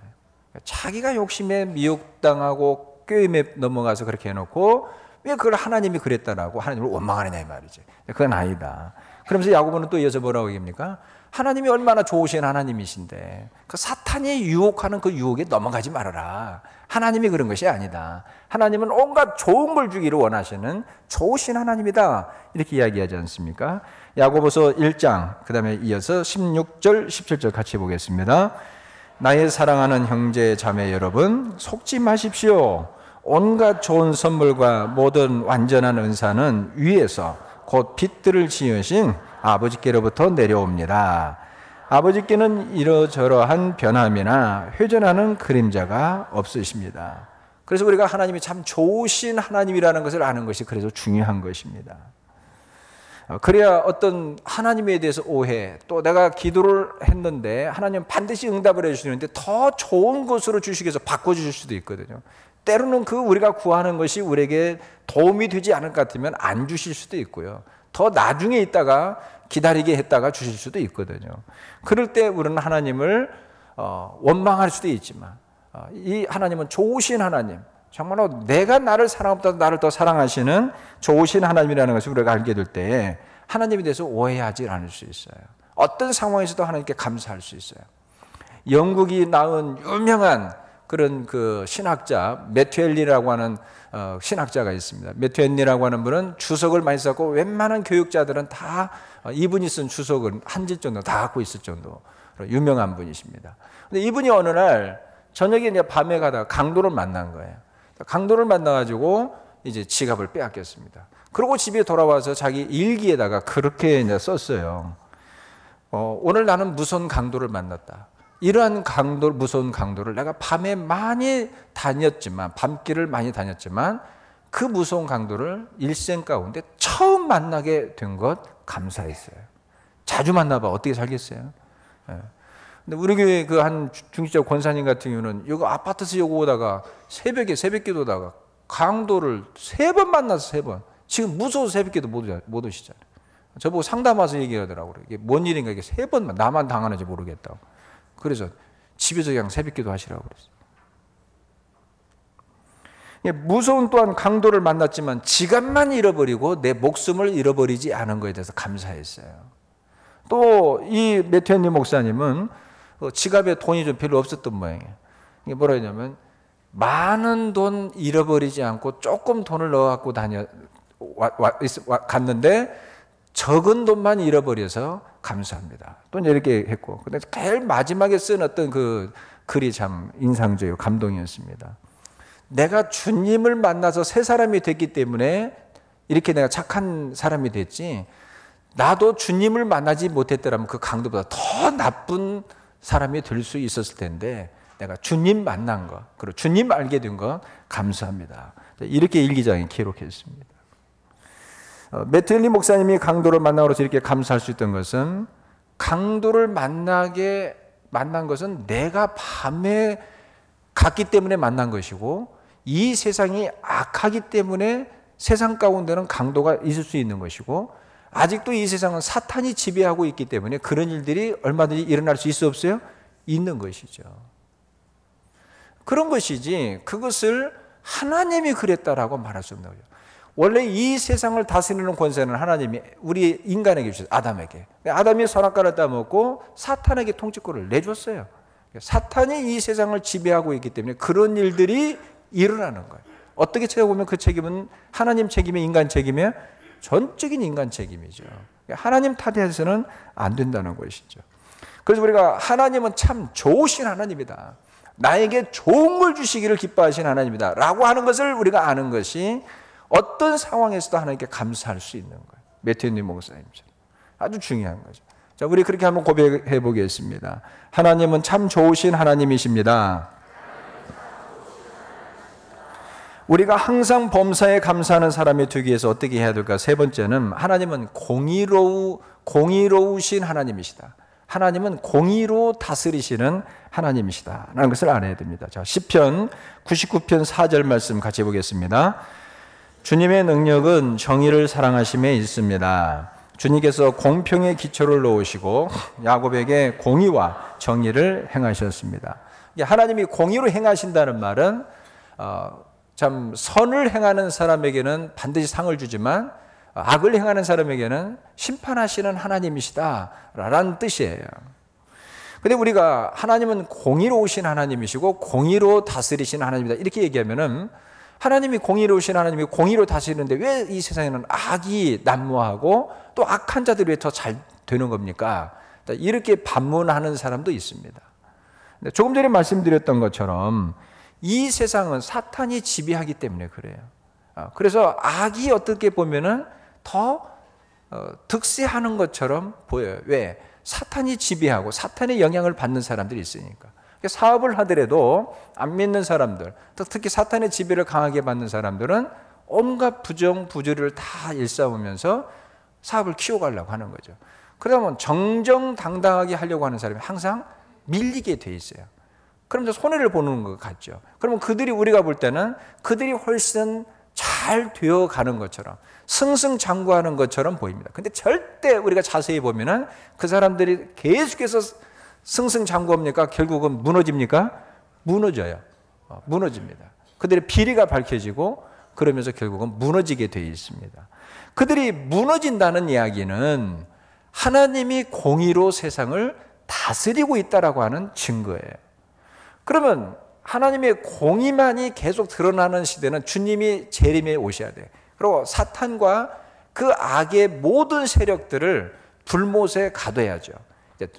자기가 욕심에 미혹당하고 꾀임에 넘어가서 그렇게 해놓고 왜 그걸 하나님이 그랬다라고 하나님을 원망하느냐 이 말이지. 그건 아니다. 그러면서 야고보는 또 이어서 뭐라고 얘기합니까? 하나님이 얼마나 좋으신 하나님이신데 그 사탄이 유혹하는 그 유혹에 넘어가지 말아라. 하나님이 그런 것이 아니다. 하나님은 온갖 좋은 걸 주기를 원하시는 좋으신 하나님이다. 이렇게 이야기하지 않습니까? 야고보서 1장 그 다음에 이어서 16절 17절 같이 보겠습니다. 나의 사랑하는 형제 자매 여러분, 속지 마십시오. 온갖 좋은 선물과 모든 완전한 은사는 위에서 곧 빛들을 지으신 아버지께로부터 내려옵니다. 아버지께는 이러저러한 변함이나 회전하는 그림자가 없으십니다. 그래서 우리가 하나님이 참 좋으신 하나님이라는 것을 아는 것이 그래서 중요한 것입니다. 그래야 어떤 하나님에 대해서 오해, 또 내가 기도를 했는데 하나님 반드시 응답을 해주시는데 더 좋은 것으로 주시기 위해서 바꿔주실 수도 있거든요. 때로는 그 우리가 구하는 것이 우리에게 도움이 되지 않을 것 같으면 안 주실 수도 있고요. 더 나중에 있다가 기다리게 했다가 주실 수도 있거든요. 그럴 때 우리는 하나님을 원망할 수도 있지만 이 하나님은 좋으신 하나님, 정말로 내가 나를 사랑보다 나를 더 사랑하시는 좋으신 하나님이라는 것을 우리가 알게 될 때에 하나님에 대해서 오해하지 않을 수 있어요. 어떤 상황에서도 하나님께 감사할 수 있어요. 영국이 낳은 유명한 그런 그 신학자 매튜엘리라고 하는 신학자가 있습니다. 매튜엘리라고 하는 분은 주석을 많이 썼고 웬만한 교육자들은 다 이분이 쓴 주석을 한 질 정도 다 갖고 있을 정도로 유명한 분이십니다. 근데 이분이 어느 날 저녁에 이제 밤에 가다가 강도를 만난 거예요. 강도를 만나가지고 이제 지갑을 빼앗겼습니다. 그리고 집에 돌아와서 자기 일기에다가 그렇게 이제 썼어요. 오늘 나는 무서운 강도를 만났다. 이러한 강도, 무서운 강도를 내가 밤에 많이 다녔지만, 밤길을 많이 다녔지만 그 무서운 강도를 일생 가운데 처음 만나게 된 것 감사했어요. 자주 만나봐 어떻게 살겠어요? 근데 우리 교회 그 한 중직자 권사님 같은 경우는 여기 아파트에서 여기 오다가 새벽에 새벽기도다가 강도를 3번 만나서 3번. 지금 무서워서 새벽기도 못 오시잖아요. 저보고 상담 와서 얘기하더라고요. 이게 뭔 일인가, 이게 3번만 나만 당하는지 모르겠다고. 그래서 집에서 그냥 새벽기도 하시라고 그랬어요. 무서운 또한 강도를 만났지만 지갑만 잃어버리고 내 목숨을 잃어버리지 않은 것에 대해서 감사했어요. 또 이 매튜엘리 목사님은 지갑에 돈이 좀 별로 없었던 모양이에요. 이게 뭐라 했냐면 많은 돈 잃어버리지 않고 조금 돈을 넣어갖고 갔는데 적은 돈만 잃어버려서 감사합니다. 또 이렇게 했고, 근데 제일 마지막에 쓴 어떤 그 글이 참 인상적이고 감동이었습니다. 내가 주님을 만나서 새 사람이 됐기 때문에 이렇게 내가 착한 사람이 됐지, 나도 주님을 만나지 못했더라면 그 강도보다 더 나쁜 사람이 될 수 있었을 텐데 내가 주님 만난 것, 그리고 주님 알게 된 것 감사합니다. 이렇게 일기장에 기록했습니다. 매튜엘리 목사님이 강도를 만나고서 이렇게 감사할 수 있던 것은, 강도를 만난 것은 내가 밤에 갔기 때문에 만난 것이고, 이 세상이 악하기 때문에 세상 가운데는 강도가 있을 수 있는 것이고, 아직도 이 세상은 사탄이 지배하고 있기 때문에 그런 일들이 얼마든지 일어날 수 있어 없어요? 있는 것이죠. 그런 것이지 그것을 하나님이 그랬다라고 말할 수 없는 거죠. 원래 이 세상을 다스리는 권세는 하나님이 우리 인간에게 주셨어요. 아담에게. 아담이 선악과를 따먹고 사탄에게 통치권을 내줬어요. 사탄이 이 세상을 지배하고 있기 때문에 그런 일들이 일어나는 거예요. 어떻게 찾아보면 그 책임은 하나님 책임이 인간 책임이에요? 전적인 인간 책임이죠. 하나님 탓해서는 안 된다는 것이죠. 그래서 우리가 하나님은 참 좋으신 하나님이다, 나에게 좋은 걸 주시기를 기뻐하신 하나님이다 라고 하는 것을 우리가 아는 것이 어떤 상황에서도 하나님께 감사할 수 있는 거예요. 매튜엘리 목사님처럼 아주 중요한 거죠. 자, 우리 그렇게 한번 고백해 보겠습니다. 하나님은 참 좋으신 하나님이십니다. 우리가 항상 범사에 감사하는 사람이 되기 위해서 어떻게 해야 될까? 세 번째는 하나님은 공의로우신 하나님이시다. 하나님은 공의로 다스리시는 하나님이시다 라는 것을 알아야 됩니다. 자, 시편 99편 4절 말씀 같이 보겠습니다. 주님의 능력은 정의를 사랑하심에 있습니다. 주님께서 공평의 기초를 놓으시고 야곱에게 공의와 정의를 행하셨습니다. 하나님이 공의로 행하신다는 말은 참 선을 행하는 사람에게는 반드시 상을 주지만 악을 행하는 사람에게는 심판하시는 하나님이시다라는 뜻이에요. 근데 우리가 하나님은 공의로우신 하나님이시고 공의로 다스리신 하나님이다 이렇게 얘기하면은 하나님이 공의로우신 하나님이 공의로 다스리는데 왜 이 세상에는 악이 난무하고 또 악한 자들이 왜 더 잘 되는 겁니까? 이렇게 반문하는 사람도 있습니다. 조금 전에 말씀드렸던 것처럼 이 세상은 사탄이 지배하기 때문에 그래요. 그래서 악이 어떻게 보면은 더 득세하는 것처럼 보여요. 왜? 사탄이 지배하고 사탄의 영향을 받는 사람들이 있으니까. 사업을 하더라도 안 믿는 사람들, 특히 사탄의 지배를 강하게 받는 사람들은 온갖 부정, 부조리를 다 일삼으면서 사업을 키워가려고 하는 거죠. 그러면 정정당당하게 하려고 하는 사람이 항상 밀리게 돼 있어요. 그러면서 손해를 보는 것 같죠. 그러면 그들이 우리가 볼 때는 그들이 훨씬 잘 되어가는 것처럼 승승장구하는 것처럼 보입니다. 근데 절대 우리가 자세히 보면은 그 사람들이 계속해서 승승장구합니까? 결국은 무너집니까? 무너져요. 무너집니다. 그들의 비리가 밝혀지고 그러면서 결국은 무너지게 되어 있습니다. 그들이 무너진다는 이야기는 하나님이 공의로 세상을 다스리고 있다라고 하는 증거예요. 그러면 하나님의 공의만이 계속 드러나는 시대는 주님이 재림에 오셔야 돼요. 그리고 사탄과 그 악의 모든 세력들을 불못에 가둬야죠.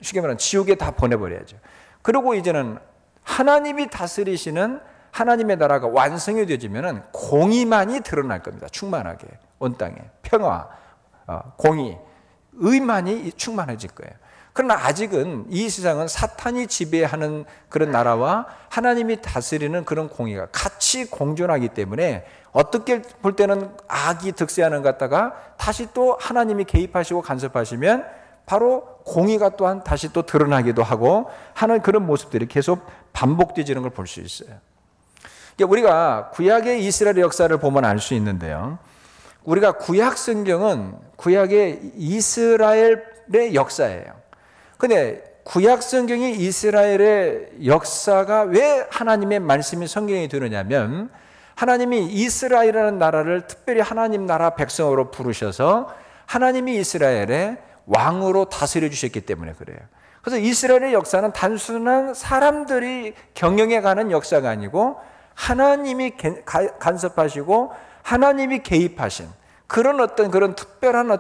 쉽게 말하면 지옥에 다 보내버려야죠. 그리고 이제는 하나님이 다스리시는 하나님의 나라가 완성이 되어지면 공의만이 드러날 겁니다. 충만하게 온 땅에 평화, 공의, 의만이 충만해질 거예요. 그러나 아직은 이 세상은 사탄이 지배하는 그런 나라와 하나님이 다스리는 그런 공의가 같이 공존하기 때문에 어떻게 볼 때는 악이 득세하는 것 같다가 다시 또 하나님이 개입하시고 간섭하시면 바로 공의가 또한 다시 또 드러나기도 하고 하는 그런 모습들이 계속 반복되지는 걸 볼 수 있어요. 우리가 구약의 이스라엘의 역사를 보면 알 수 있는데요. 우리가 구약 성경은 구약의 이스라엘의 역사예요. 근데 구약 성경이 이스라엘의 역사가 왜 하나님의 말씀이 성경에 되느냐면 하나님이 이스라엘이라는 나라를 특별히 하나님 나라 백성으로 부르셔서 하나님이 이스라엘의 왕으로 다스려 주셨기 때문에 그래요. 그래서 이스라엘의 역사는 단순한 사람들이 경영해가는 역사가 아니고 하나님이 간섭하시고 하나님이 개입하신 그런 특별한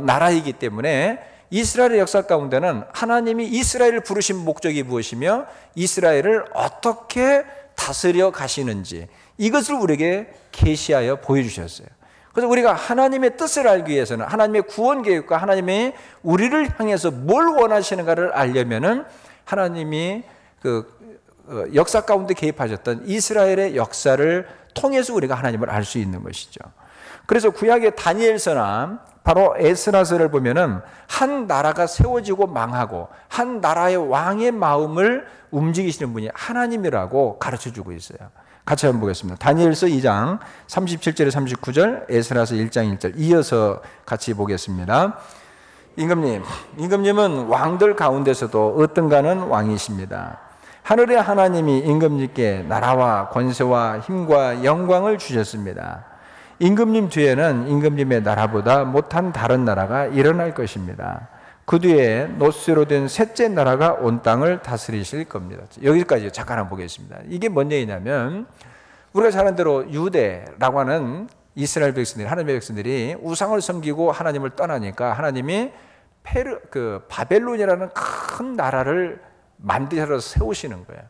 나라이기 때문에 이스라엘의 역사 가운데는 하나님이 이스라엘을 부르신 목적이 무엇이며 이스라엘을 어떻게 다스려 가시는지 이것을 우리에게 계시하여 보여주셨어요. 그래서 우리가 하나님의 뜻을 알기 위해서는 하나님의 구원 계획과 하나님의 우리를 향해서 뭘 원하시는가를 알려면은 하나님이 역사 가운데 개입하셨던 이스라엘의 역사를 통해서 우리가 하나님을 알 수 있는 것이죠. 그래서 구약의 다니엘서나 바로 에스라서를 보면은 한 나라가 세워지고 망하고 한 나라의 왕의 마음을 움직이시는 분이 하나님이라고 가르쳐주고 있어요. 같이 한번 보겠습니다. 다니엘서 2장 37절에 39절, 에스라서 1장 1절 이어서 같이 보겠습니다. 임금님은 왕들 가운데서도 어떤가는 왕이십니다. 하늘의 하나님이 임금님께 나라와 권세와 힘과 영광을 주셨습니다. 임금님 뒤에는 임금님의 나라보다 못한 다른 나라가 일어날 것입니다. 그 뒤에 노스로 된 셋째 나라가 온 땅을 다스리실 겁니다. 여기까지 잠깐 한번 보겠습니다. 이게 뭔 얘기냐면 우리가 잘 아는 대로 유대라고 하는 이스라엘 백성들이 하나님의 백성들이 우상을 섬기고 하나님을 떠나니까 하나님이 바벨론이라는 큰 나라를 만들어서 세우시는 거예요.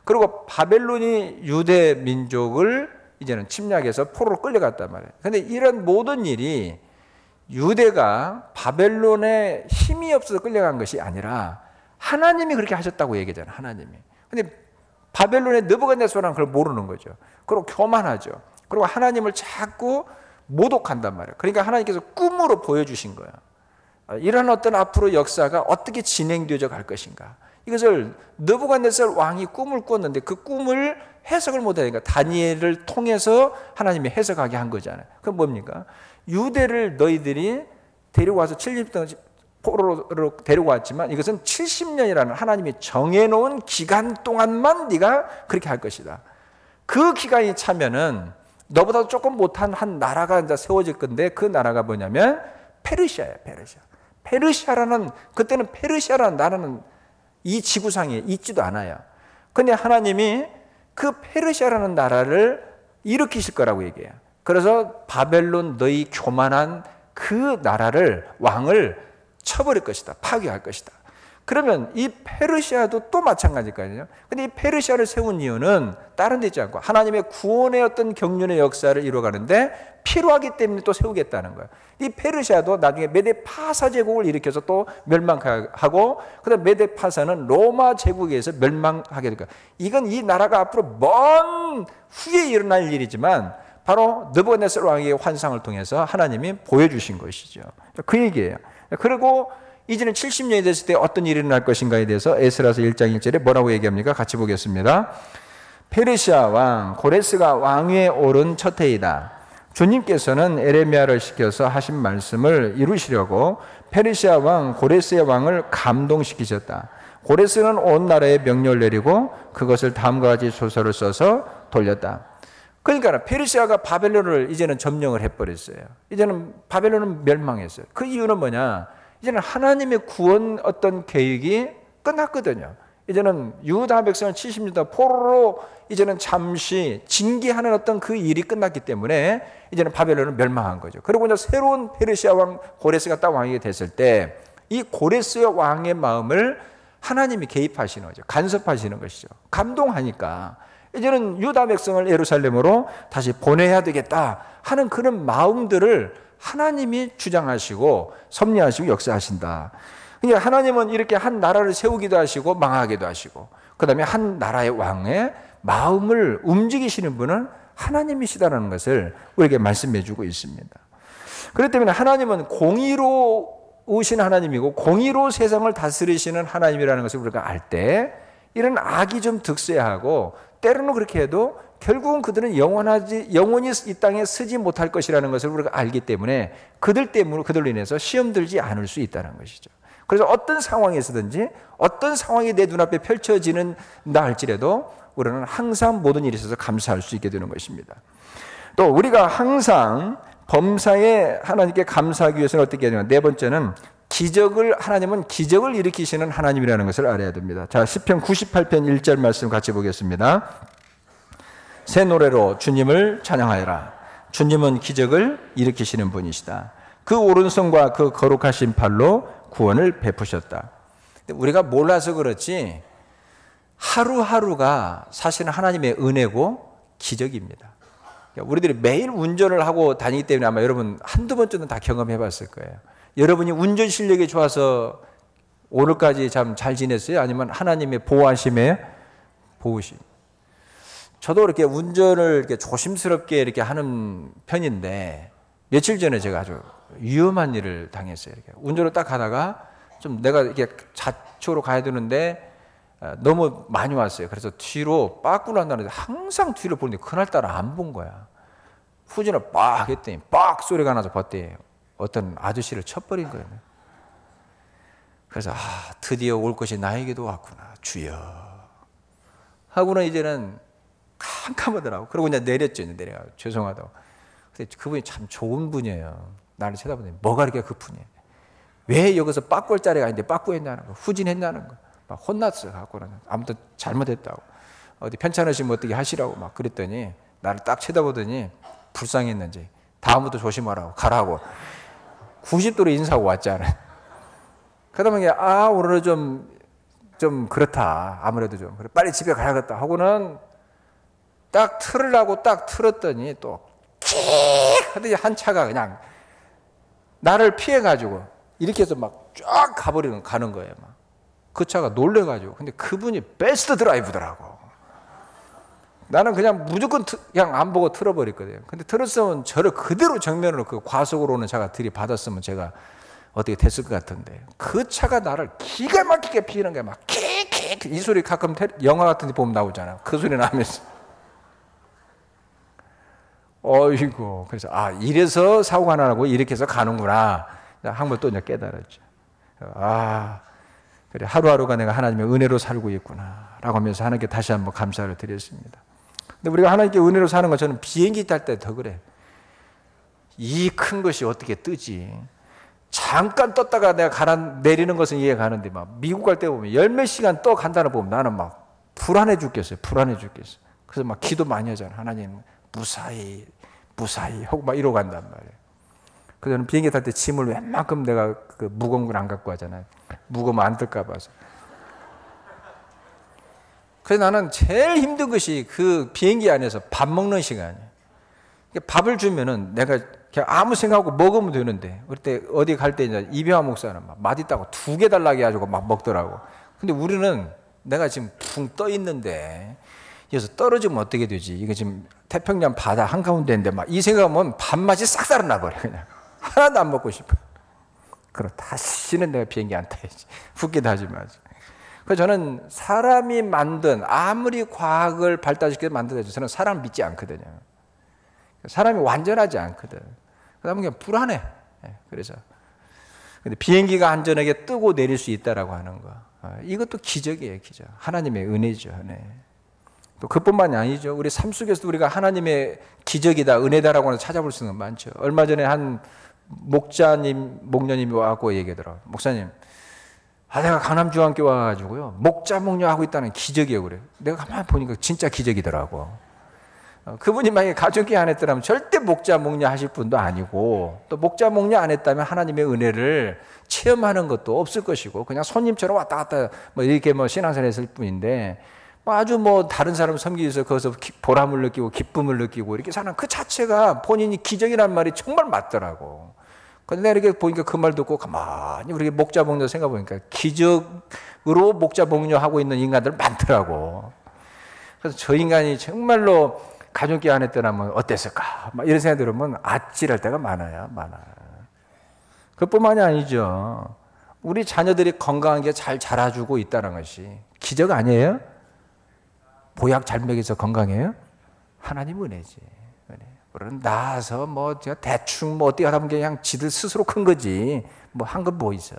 그리고 바벨론이 유대 민족을 이제는 침략해서 포로로 끌려갔단 말이에요. 그런데 이런 모든 일이 유대가 바벨론의 힘이 없어서 끌려간 것이 아니라 하나님이 그렇게 하셨다고 얘기하잖아요. 하나님이. 근데 바벨론의 느부갓네살은 그걸 모르는 거죠. 그리고 교만하죠. 그리고 하나님을 자꾸 모독한단 말이에요. 그러니까 하나님께서 꿈으로 보여주신 거예요. 이런 앞으로 역사가 어떻게 진행되어져 갈 것인가. 이것을 느부갓네살 왕이 꿈을 꿨는데 그 꿈을 해석을 못하니까 다니엘을 통해서 하나님이 해석하게 한 거잖아요. 그럼 뭡니까? 유대를 너희들이 데리고 와서 70년 포로로 데리고 왔지만 이것은 70년이라는 하나님이 정해놓은 기간 동안만 네가 그렇게 할 것이다. 그 기간이 차면은 너보다 조금 못한 한 나라가 이제 세워질 건데 그 나라가 뭐냐면 페르시아예요. 페르시아라는 그때는 페르시아라는 나라는 이 지구상에 있지도 않아요. 근데 하나님이 그 페르시아라는 나라를 일으키실 거라고 얘기해요. 그래서 바벨론 너희 교만한 그 나라를 왕을 쳐버릴 것이다. 파괴할 것이다. 그러면 이 페르시아도 또 마찬가지거든요. 근데 이 페르시아를 세운 이유는 다른 데 있지 않고 하나님의 구원의 어떤 경륜의 역사를 이루어가는데 필요하기 때문에 또 세우겠다는 거예요. 이 페르시아도 나중에 메데파사 제국을 일으켜서 또 멸망하고 그다음 메데파사는 로마 제국에 의해서 멸망하게 될 거예요. 이건 이 나라가 앞으로 먼 후에 일어날 일이지만 바로 느부갓네살 왕의 환상을 통해서 하나님이 보여주신 것이죠. 그 얘기예요. 그리고 이제는 70년이 됐을 때 어떤 일이 일어날 것인가에 대해서 에스라서 1장 1절에 뭐라고 얘기합니까? 같이 보겠습니다. 페르시아 왕 고레스가 왕위에 오른 첫 해이다. 주님께서는 에레미야를 시켜서 하신 말씀을 이루시려고 페르시아 왕 고레스의 왕을 감동시키셨다. 고레스는 온 나라에 명령을 내리고 그것을 다음과 같이 소설을 써서 돌렸다. 그러니까 페르시아가 바벨론을 이제는 점령을 해버렸어요. 이제는 바벨론은 멸망했어요. 그 이유는 뭐냐? 이제는 하나님의 구원 어떤 계획이 끝났거든요. 이제는 유다 백성을 70년 포로로 이제는 잠시 징계하는 어떤 그 일이 끝났기 때문에 이제는 바벨론은 멸망한 거죠. 그리고 이제 새로운 페르시아 왕 고레스가 딱 왕이 됐을 때 이 고레스의 왕의 마음을 하나님이 개입하시는 거죠. 간섭하시는 것이죠. 감동하니까 이제는 유다 백성을 예루살렘으로 다시 보내야 되겠다 하는 그런 마음들을 하나님이 주장하시고 섭리하시고 역사하신다. 그러니까 하나님은 이렇게 한 나라를 세우기도 하시고 망하기도 하시고 그 다음에 한 나라의 왕의 마음을 움직이시는 분은 하나님이시다는 것을 우리에게 말씀해 주고 있습니다. 그렇기 때문에 하나님은 공의로우신 하나님이고 공의로 세상을 다스리시는 하나님이라는 것을 우리가 알 때 이런 악이 좀 득세하고 때로는 그렇게 해도 결국은 그들은 영원히 이 땅에 서지 못할 것이라는 것을 우리가 알기 때문에 그들로 인해서 시험 들지 않을 수 있다는 것이죠. 그래서 어떤 상황에서든지 어떤 상황이 내 눈앞에 펼쳐지는다 할지라도 우리는 항상 모든 일에 있어서 감사할 수 있게 되는 것입니다. 또 우리가 항상 범사에 하나님께 감사하기 위해서는 어떻게 해야 되냐? 네 번째는 하나님은 기적을 일으키시는 하나님이라는 것을 알아야 됩니다. 자, 시편 98편 1절 말씀 같이 보겠습니다. 새 노래로 주님을 찬양하여라. 주님은 기적을 일으키시는 분이시다. 그 오른손과 그 거룩하신 팔로 구원을 베푸셨다. 우리가 몰라서 그렇지 하루하루가 사실은 하나님의 은혜고 기적입니다. 우리들이 매일 운전을 하고 다니기 때문에 아마 여러분 한두 번쯤은 다 경험해 봤을 거예요. 여러분이 운전 실력이 좋아서 오늘까지 참 잘 지냈어요? 아니면 하나님의 보호하심에 보호심? 저도 이렇게 운전을 이렇게 조심스럽게 이렇게 하는 편인데 며칠 전에 제가 아주 위험한 일을 당했어요. 이렇게 운전을 딱 하다가 좀 내가 이렇게 좌측으로 가야 되는데 너무 많이 왔어요. 그래서 뒤로 빠꾸를 한다는데 항상 뒤를 보는데 그날따라 안 본 거야. 후진을 빡 했더니 빡 소리가 나서 봤더니 어떤 아저씨를 쳐버린 거예요. 그래서 드디어 올 것이 나에게도 왔구나 주여 하고는 이제는 캄캄하더라고. 그러고 이제 내렸죠. 내려가 죄송하다고. 근데 그분이 참 좋은 분이에요. 나를 쳐다보더니 뭐가 이렇게 급하니? 왜 여기서 빠꾸짜리가 아닌데 빠꾸했냐는 거, 후진했냐는 거. 막 혼났어 갖고는 아무튼 잘못했다고. 어디 편찮으시면 어떻게 하시라고 막 그랬더니 나를 딱 쳐다보더니 불쌍했는지 다음부터 조심하라고 가라고 90도로 인사하고 왔잖아요. 그러면 오늘은 좀 그렇다. 아무래도 좀 그래 빨리 집에 가야겠다 하고는 딱 틀으려고 딱 틀었더니 또 킥 하더니 한 차가 그냥 나를 피해가지고 이렇게 해서 막 쫙 가는 거예요. 막. 그 차가 놀래가지고 근데 그분이 베스트 드라이브더라고. 나는 그냥 무조건 그냥 안 보고 틀어버렸거든요. 근데 틀었으면 저를 그대로 정면으로 그 과속으로 오는 차가 들이받았으면 제가 어떻게 됐을 것 같은데 그 차가 나를 기가 막히게 피하는 거야. 막 킥킥 이 소리 가끔 영화 같은 데 보면 나오잖아. 그 소리 나면서 어이구. 그래서 이래서 사고가 나고 이렇게 해서 가는구나. 한번 또 이제 깨달았죠. 그래, 하루하루가 내가 하나님의 은혜로 살고 있구나 라고 하면서 하나님께 다시 한번 감사를 드렸습니다. 근데 우리가 하나님께 은혜로 사는 건 저는 비행기 탈 때 더 그래. 이 큰 것이 어떻게 뜨지? 잠깐 떴다가 내가 내리는 것은 이해가 가는데 막 미국 갈 때 보면 열 몇 시간 떠 간다는 보면 나는 막 불안해 죽겠어요. 불안해 죽겠어. 그래서 막 기도 많이 하잖아. 하나님 무사히 하고 막 이러고 간단 말이에요. 그래서 저는 비행기 탈 때 짐을 웬만큼 내가 그 무거운 걸 안 갖고 가잖아요. 무거우면 안 뜰까 봐서. 그래서 나는 제일 힘든 것이 그 비행기 안에서 밥 먹는 시간이에요. 밥을 주면은 내가 그냥 아무 생각하고 먹으면 되는데, 그때 어디 갈 때 이제 이병환 목사는 막 맛있다고 2개 달라고 해가지고 막 먹더라고. 근데 우리는 내가 지금 붕 떠 있는데 여기서 떨어지면 어떻게 되지? 이거 지금 태평양 바다 한가운데인데 막 이 생각하면 밥맛이 싹 달아나버려. 그냥 하나도 안 먹고 싶어. 그럼 다시는 내가 비행기 안 타야지. 웃기도 하지 마지. 그래서 저는 사람이 만든, 아무리 과학을 발달시켜 만들어도 저는 사람 믿지 않거든요. 사람이 완전하지 않거든. 그다음에 그냥 불안해. 그래서 근데 비행기가 안전하게 뜨고 내릴 수 있다라고 하는 거, 이것도 기적이에요, 기적. 하나님의 은혜죠. 네. 또 그뿐만이 아니죠. 우리 삶 속에서도 우리가 하나님의 기적이다, 은혜다라고 하는 찾아볼 수 있는 건 많죠. 얼마 전에 한 목녀님이 와갖고 얘기하더라고요. 목사님, 내가 강남중앙교 와가지고요, 목자 목녀하고 있다는 기적이에요. 그래. 내가 가만히 보니까 진짜 기적이더라고. 그분이 만약에 가족이 안 했더라면 절대 목자 목녀 하실 분도 아니고, 또 목자 목녀 안 했다면 하나님의 은혜를 체험하는 것도 없을 것이고, 그냥 손님처럼 왔다 갔다 뭐 이렇게 뭐 신앙생활 했을 뿐인데, 아주 뭐 다른 사람 섬기기 위해서 거기서 보람을 느끼고 기쁨을 느끼고 이렇게 사는 그 자체가 본인이 기적이란 말이 정말 맞더라고. 근데 내가 이렇게 보니까 그 말 듣고 가만히 우리 목자 목녀 생각해 보니까 기적으로 목자 목녀 하고 있는 인간들 많더라고. 그래서 저 인간이 정말로 가족이 안 했더라면 어땠을까? 막 이런 생각 들으면 아찔할 때가 많아요. 그뿐만이 아니죠. 우리 자녀들이 건강하게 잘 자라주고 있다는 것이 기적 아니에요? 보약 잘 먹여서 건강해요? 하나님 은혜지. 그런 낳아서 뭐 제가 대충 뭐 어떻게 하다 보면 그냥 지들 스스로 큰 거지. 뭐 한 건 뭐 있어.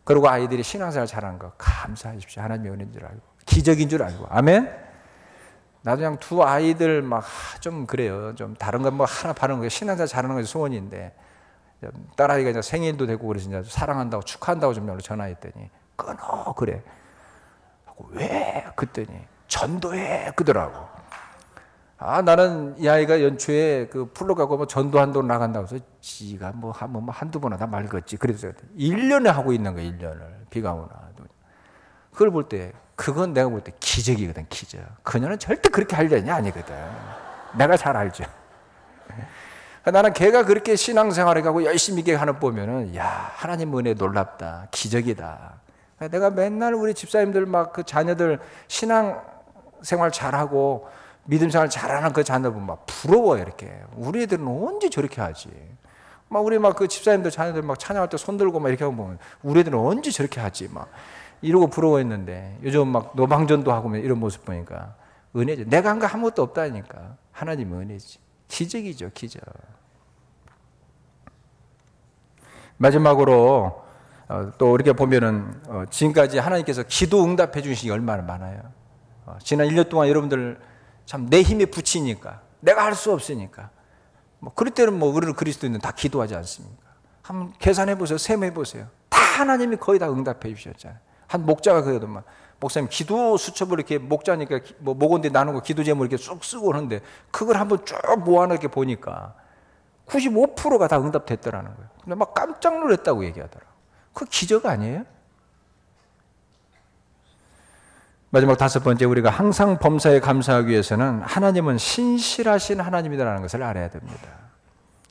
그리고 아이들이 신앙생활 잘하는 거 감사하십시오. 하나님의 은혜인 줄 알고, 기적인 줄 알고. 아멘. 나도 그냥 두 아이들 막 좀 그래요. 좀 다른 건 뭐 하나 바르는 거, 신앙생활 잘하는 것이 소원인데, 딸아이가 이제 생일도 되고 그래서 이제 사랑한다고 축하한다고 좀 전화했더니 끊어 그래. 왜? 그랬더니 전도해 그러더라고. 나는 이 아이가 연초에 그 풀로 가고 뭐 전도한다고 나간다고 해서 지가 뭐 한두 번 하다 말겠지. 그래서 1년에 하고 있는 거야, 1년을. 비가 오나. 그걸 볼 때, 그건 내가 볼 때 기적이거든, 기적. 그녀는 절대 그렇게 하려니 아니거든. 내가 잘 알죠. 나는 걔가 그렇게 신앙생활을 하고 열심히 있게 하는 보면은, 야, 하나님 은혜 놀랍다, 기적이다. 내가 맨날 우리 집사님들 막 그 자녀들 신앙생활 잘하고 믿음 생활 잘하는 그 자녀들 보면 막 부러워, 이렇게. 우리 애들은 언제 저렇게 하지? 막 우리 막 그 집사님들 자녀들 막 찬양할 때 손 들고 막 이렇게 하고 보면 우리 애들은 언제 저렇게 하지? 막 이러고 부러워했는데 요즘 막 노방전도 하고 이런 모습 보니까 은혜죠. 내가 한 거 아무것도 없다니까. 하나님 은혜지. 기적이죠, 기적. 마지막으로 또 이렇게 보면은 지금까지 하나님께서 기도 응답해 주신 게 얼마나 많아요. 지난 1년 동안 여러분들 참 내 힘에 부치니까, 내가 할 수 없으니까, 뭐 그럴 때는 뭐 우리는 그리스도인은 다 기도하지 않습니까? 한번 계산해 보세요. 셈해 보세요. 다 하나님이 거의 다 응답해 주셨잖아요. 한 목자가 그래도 막, 목사님 기도 수첩을 이렇게 목자니까 뭐 목원대 나누고 기도 제목 이렇게 쑥 쓰고 하는데 그걸 한번 쭉 모아놓게 보니까 95%가 다 응답됐더라는 거예요. 근데 막 깜짝 놀랐다고 얘기하더라고요. 그 기적 아니에요? 마지막 5번째, 우리가 항상 범사에 감사하기 위해서는 하나님은 신실하신 하나님이라는 것을 알아야 됩니다.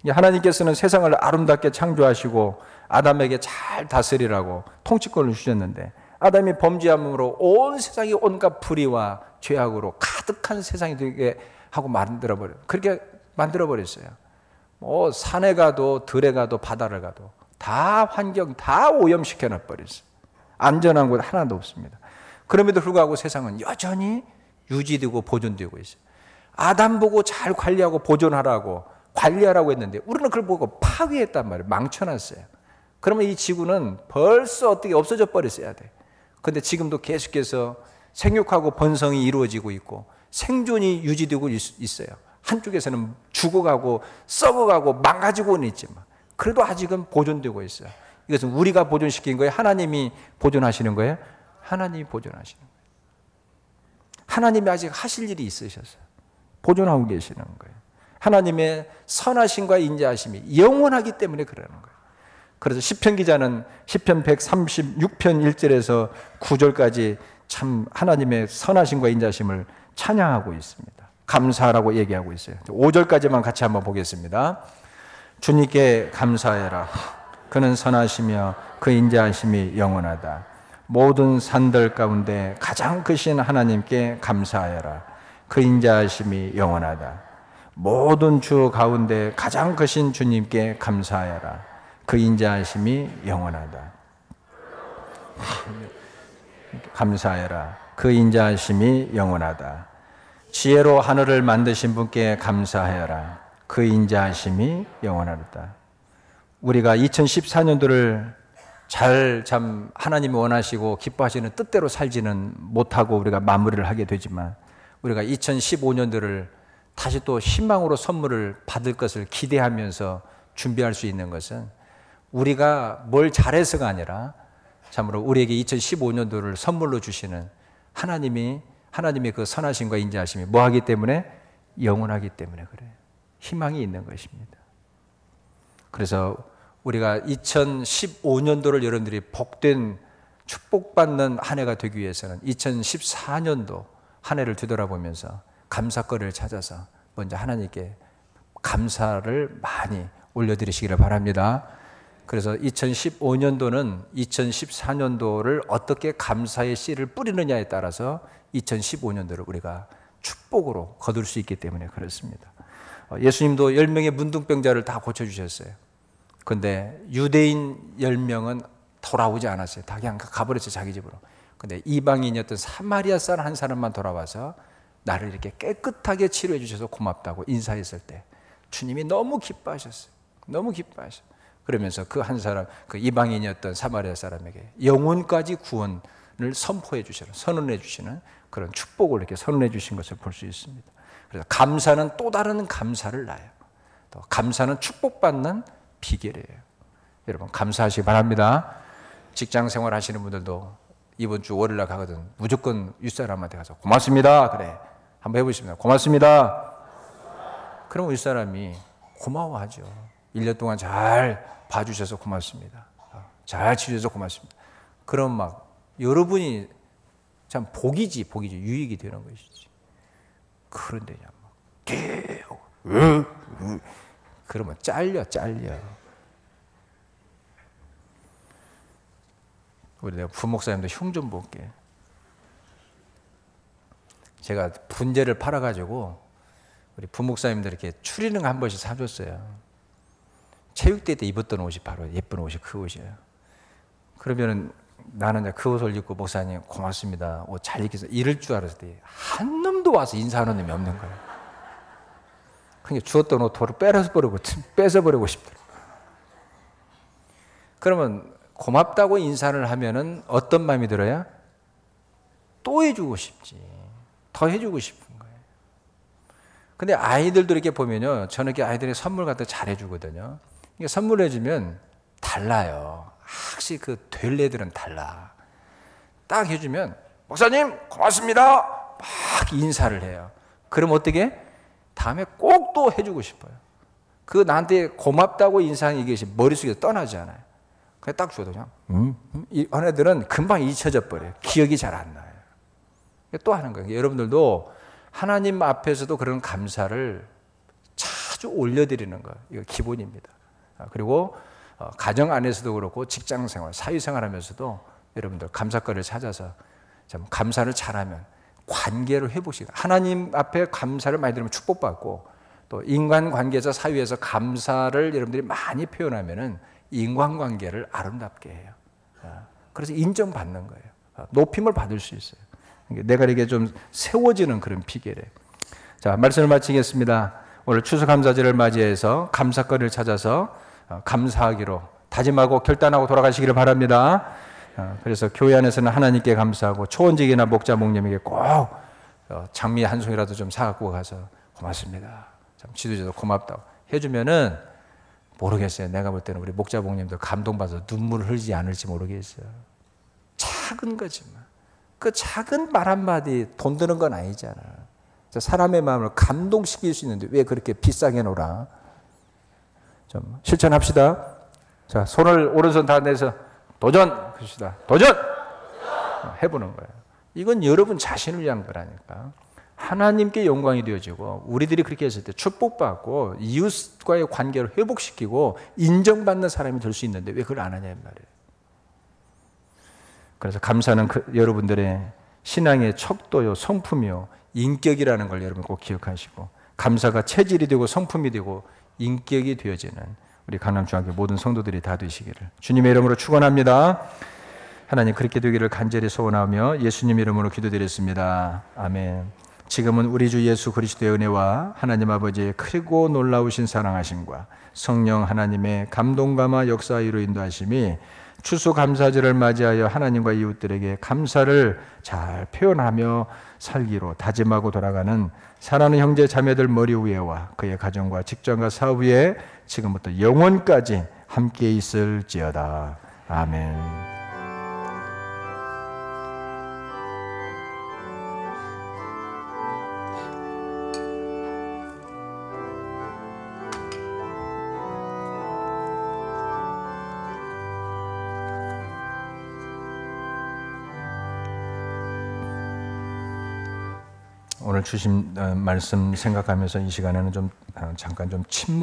하나님께서는 세상을 아름답게 창조하시고 아담에게 잘 다스리라고 통치권을 주셨는데, 아담이 범죄함으로 온 세상이 온갖 불의와 죄악으로 가득한 세상이 되게 하고 그렇게 만들어버렸어요. 뭐 산에 가도 들에 가도 바다를 가도 다 환경 다 오염시켜 놔버렸어요. 안전한 곳 하나도 없습니다. 그럼에도 불구하고 세상은 여전히 유지되고 보존되고 있어요. 아담 보고 잘 관리하고 보존하라고 관리하라고 했는데 우리는 그걸 보고 파괴했단 말이에요. 망쳐놨어요. 그러면 이 지구는 벌써 어떻게 없어져 버렸어야 돼. 근데 지금도 계속해서 생육하고 번성이 이루어지고 있고 생존이 유지되고 있어요. 한쪽에서는 죽어가고 썩어가고 망가지고는 있지만 그래도 아직은 보존되고 있어요. 이것은 우리가 보존시킨 거예요? 하나님이 보존하시는 거예요? 하나님이 보존하시는 거예요. 하나님이 아직 하실 일이 있으셨어요. 보존하고 계시는 거예요. 하나님의 선하심과 인자하심이 영원하기 때문에 그러는 거예요. 그래서 시편 기자는 시편 136편 1절에서 9절까지 참 하나님의 선하심과 인자하심을 찬양하고 있습니다. 감사하라고 얘기하고 있어요. 5절까지만 같이 한번 보겠습니다. 주님께 감사해라. 그는 선하시며 그 인자하심이 영원하다. 모든 산들 가운데 가장 크신 하나님께 감사하여라. 그 인자하심이 영원하다. 모든 주 가운데 가장 크신 주님께 감사하여라. 그 인자하심이 영원하다. 감사하여라. 그 인자하심이 영원하다. 지혜로 하늘을 만드신 분께 감사하여라. 그 인자하심이 영원하다. 우리가 2014년도를 잘 참 하나님이 원하시고 기뻐하시는 뜻대로 살지는 못하고 우리가 마무리를 하게 되지만 우리가 2015년도를 다시 또 희망으로 선물을 받을 것을 기대하면서 준비할 수 있는 것은 우리가 뭘 잘해서가 아니라 참으로 우리에게 2015년도를 선물로 주시는 하나님의 그 선하심과 인자하심이 뭐하기 때문에? 영원하기 때문에 그래요. 희망이 있는 것입니다. 그래서 우리가 2015년도를 여러분들이 복된 축복받는 한 해가 되기 위해서는 2014년도 한 해를 뒤돌아보면서 감사거리를 찾아서 먼저 하나님께 감사를 많이 올려드리시기를 바랍니다. 그래서 2015년도는 2014년도를 어떻게 감사의 씨를 뿌리느냐에 따라서 2015년도를 우리가 축복으로 거둘 수 있기 때문에 그렇습니다. 예수님도 10명의 문둥병자를 다 고쳐주셨어요. 근데 유대인 10명은 돌아오지 않았어요. 다 그냥 가버렸어요, 자기 집으로. 근데 이방인이었던 사마리아 사람 한 사람만 돌아와서 나를 이렇게 깨끗하게 치료해 주셔서 고맙다고 인사했을 때 주님이 너무 기뻐하셨어요. 너무 기뻐하셨어요. 그러면서 그 한 사람, 그 이방인이었던 사마리아 사람에게 영혼까지 구원을 선포해 주시는, 선언해 주시는 그런 축복을 이렇게 선언해 주신 것을 볼 수 있습니다. 그래서 감사는 또 다른 감사를 낳아요. 또 감사는 축복받는 비결이에요. 여러분 감사하시기 바랍니다. 직장 생활 하시는 분들도 이번 주 월요일 날 가거든 무조건 윗사람한테 가서 고맙습니다. 그래. 한번 해보십니다. 고맙습니다. 그럼 윗사람이 고마워하죠. 1년 동안 잘 봐주셔서 고맙습니다. 잘 치료해서 고맙습니다. 그럼 막 여러분이 참 복이지 유익이 되는 것이지. 그런데 막 그러면 잘려. 우리 내가 부목사님도 흉 좀 볼게. 제가 분재를 팔아가지고 우리 부목사님들 이렇게 추리닝 한 번씩 사줬어요. 체육대회 때 입었던 옷이 바로 예쁜 옷이 그 옷이에요. 그러면은 나는 그 옷을 입고 목사님 고맙습니다. 옷 잘 입겠어. 이럴 줄 알았더니 한 놈도 와서 인사하는 놈이 없는 거예요. 그러니까 주었던 옷 도로 뺏어버리고 싶더라고요. 그러면 고맙다고 인사를 하면은 어떤 마음이 들어요? 또 해주고 싶지. 더 해주고 싶은 거예요. 근데 아이들도 이렇게 보면요. 저는 이렇게 아이들이 선물 갖다 잘 해주거든요. 이게 선물 해주면 달라요. 확실히 그 될 애들은 달라. 딱 해주면 목사님 고맙습니다. 막 인사를 해요. 그럼 어떻게? 다음에 꼭 또 해주고 싶어요. 그 나한테 고맙다고 인사한 이것이 머릿속에서 떠나지 않아요. 그냥 딱 줘도 그냥 이 애들은 금방 잊혀져 버려요. 기억이 잘 안 나요. 또 하는 거예요. 여러분들도 하나님 앞에서도 그런 감사를 자주 올려드리는 거예요. 이거 기본입니다. 그리고 가정 안에서도 그렇고 직장생활, 사회생활 하면서도 여러분들 감사거리를 찾아서 참 감사를 잘하면 관계를 회복시키고 하나님 앞에 감사를 많이 들으면 축복받고 또 인간관계에서 사회에서 감사를 여러분들이 많이 표현하면은 인간관계를 아름답게 해요. 그래서 인정받는 거예요. 높임을 받을 수 있어요. 내가 이게 좀 세워지는 그런 비결이에요. 자, 말씀을 마치겠습니다. 오늘 추수감사절을 맞이해서 감사거리를 찾아서 감사하기로 다짐하고 결단하고 돌아가시기를 바랍니다. 그래서 교회 안에서는 하나님께 감사하고 초원직이나 목자 목님에게 꼭 장미 한 송이라도 좀 사갖고 가서 고맙습니다. 참 지도자도 고맙다고 해주면은 모르겠어요. 내가 볼 때는 우리 목자 목님도 감동받아서 눈물을 흘리지 않을지 모르겠어요. 작은 거지만 그 작은 말 한마디 돈 드는 건 아니잖아. 사람의 마음을 감동시킬 수 있는데 왜 그렇게 비싸게 놀아? 좀 실천합시다. 자, 손을 오른손 다 내서 도전! 그럽시다. 도전! 해보는 거예요. 이건 여러분 자신을 위한 거라니까. 하나님께 영광이 되어지고 우리들이 그렇게 했을 때 축복받고 이웃과의 관계를 회복시키고 인정받는 사람이 될 수 있는데 왜 그걸 안 하냐 이 말이에요. 그래서 감사는 여러분들의 신앙의 척도요, 성품이요, 인격이라는 걸 여러분 꼭 기억하시고 감사가 체질이 되고 성품이 되고 인격이 되어지는 우리 강남중학교 모든 성도들이 다 되시기를 주님의 이름으로 축원합니다. 하나님 그렇게 되기를 간절히 소원하며 예수님 이름으로 기도드렸습니다. 아멘. 지금은 우리 주 예수 그리스도의 은혜와 하나님 아버지의 크고 놀라우신 사랑하심과 성령 하나님의 감동감화 역사의로 인도하심이 추수감사절을 맞이하여 하나님과 이웃들에게 감사를 잘 표현하며 살기로 다짐하고 돌아가는 사랑하는 형제 자매들 머리 위에와 그의 가정과 직장과 사업 위에 지금부터 영원까지 함께 있을지어다. 아멘. 오늘 주신 말씀 생각하면서 이 시간에는 좀 잠깐 좀 침묵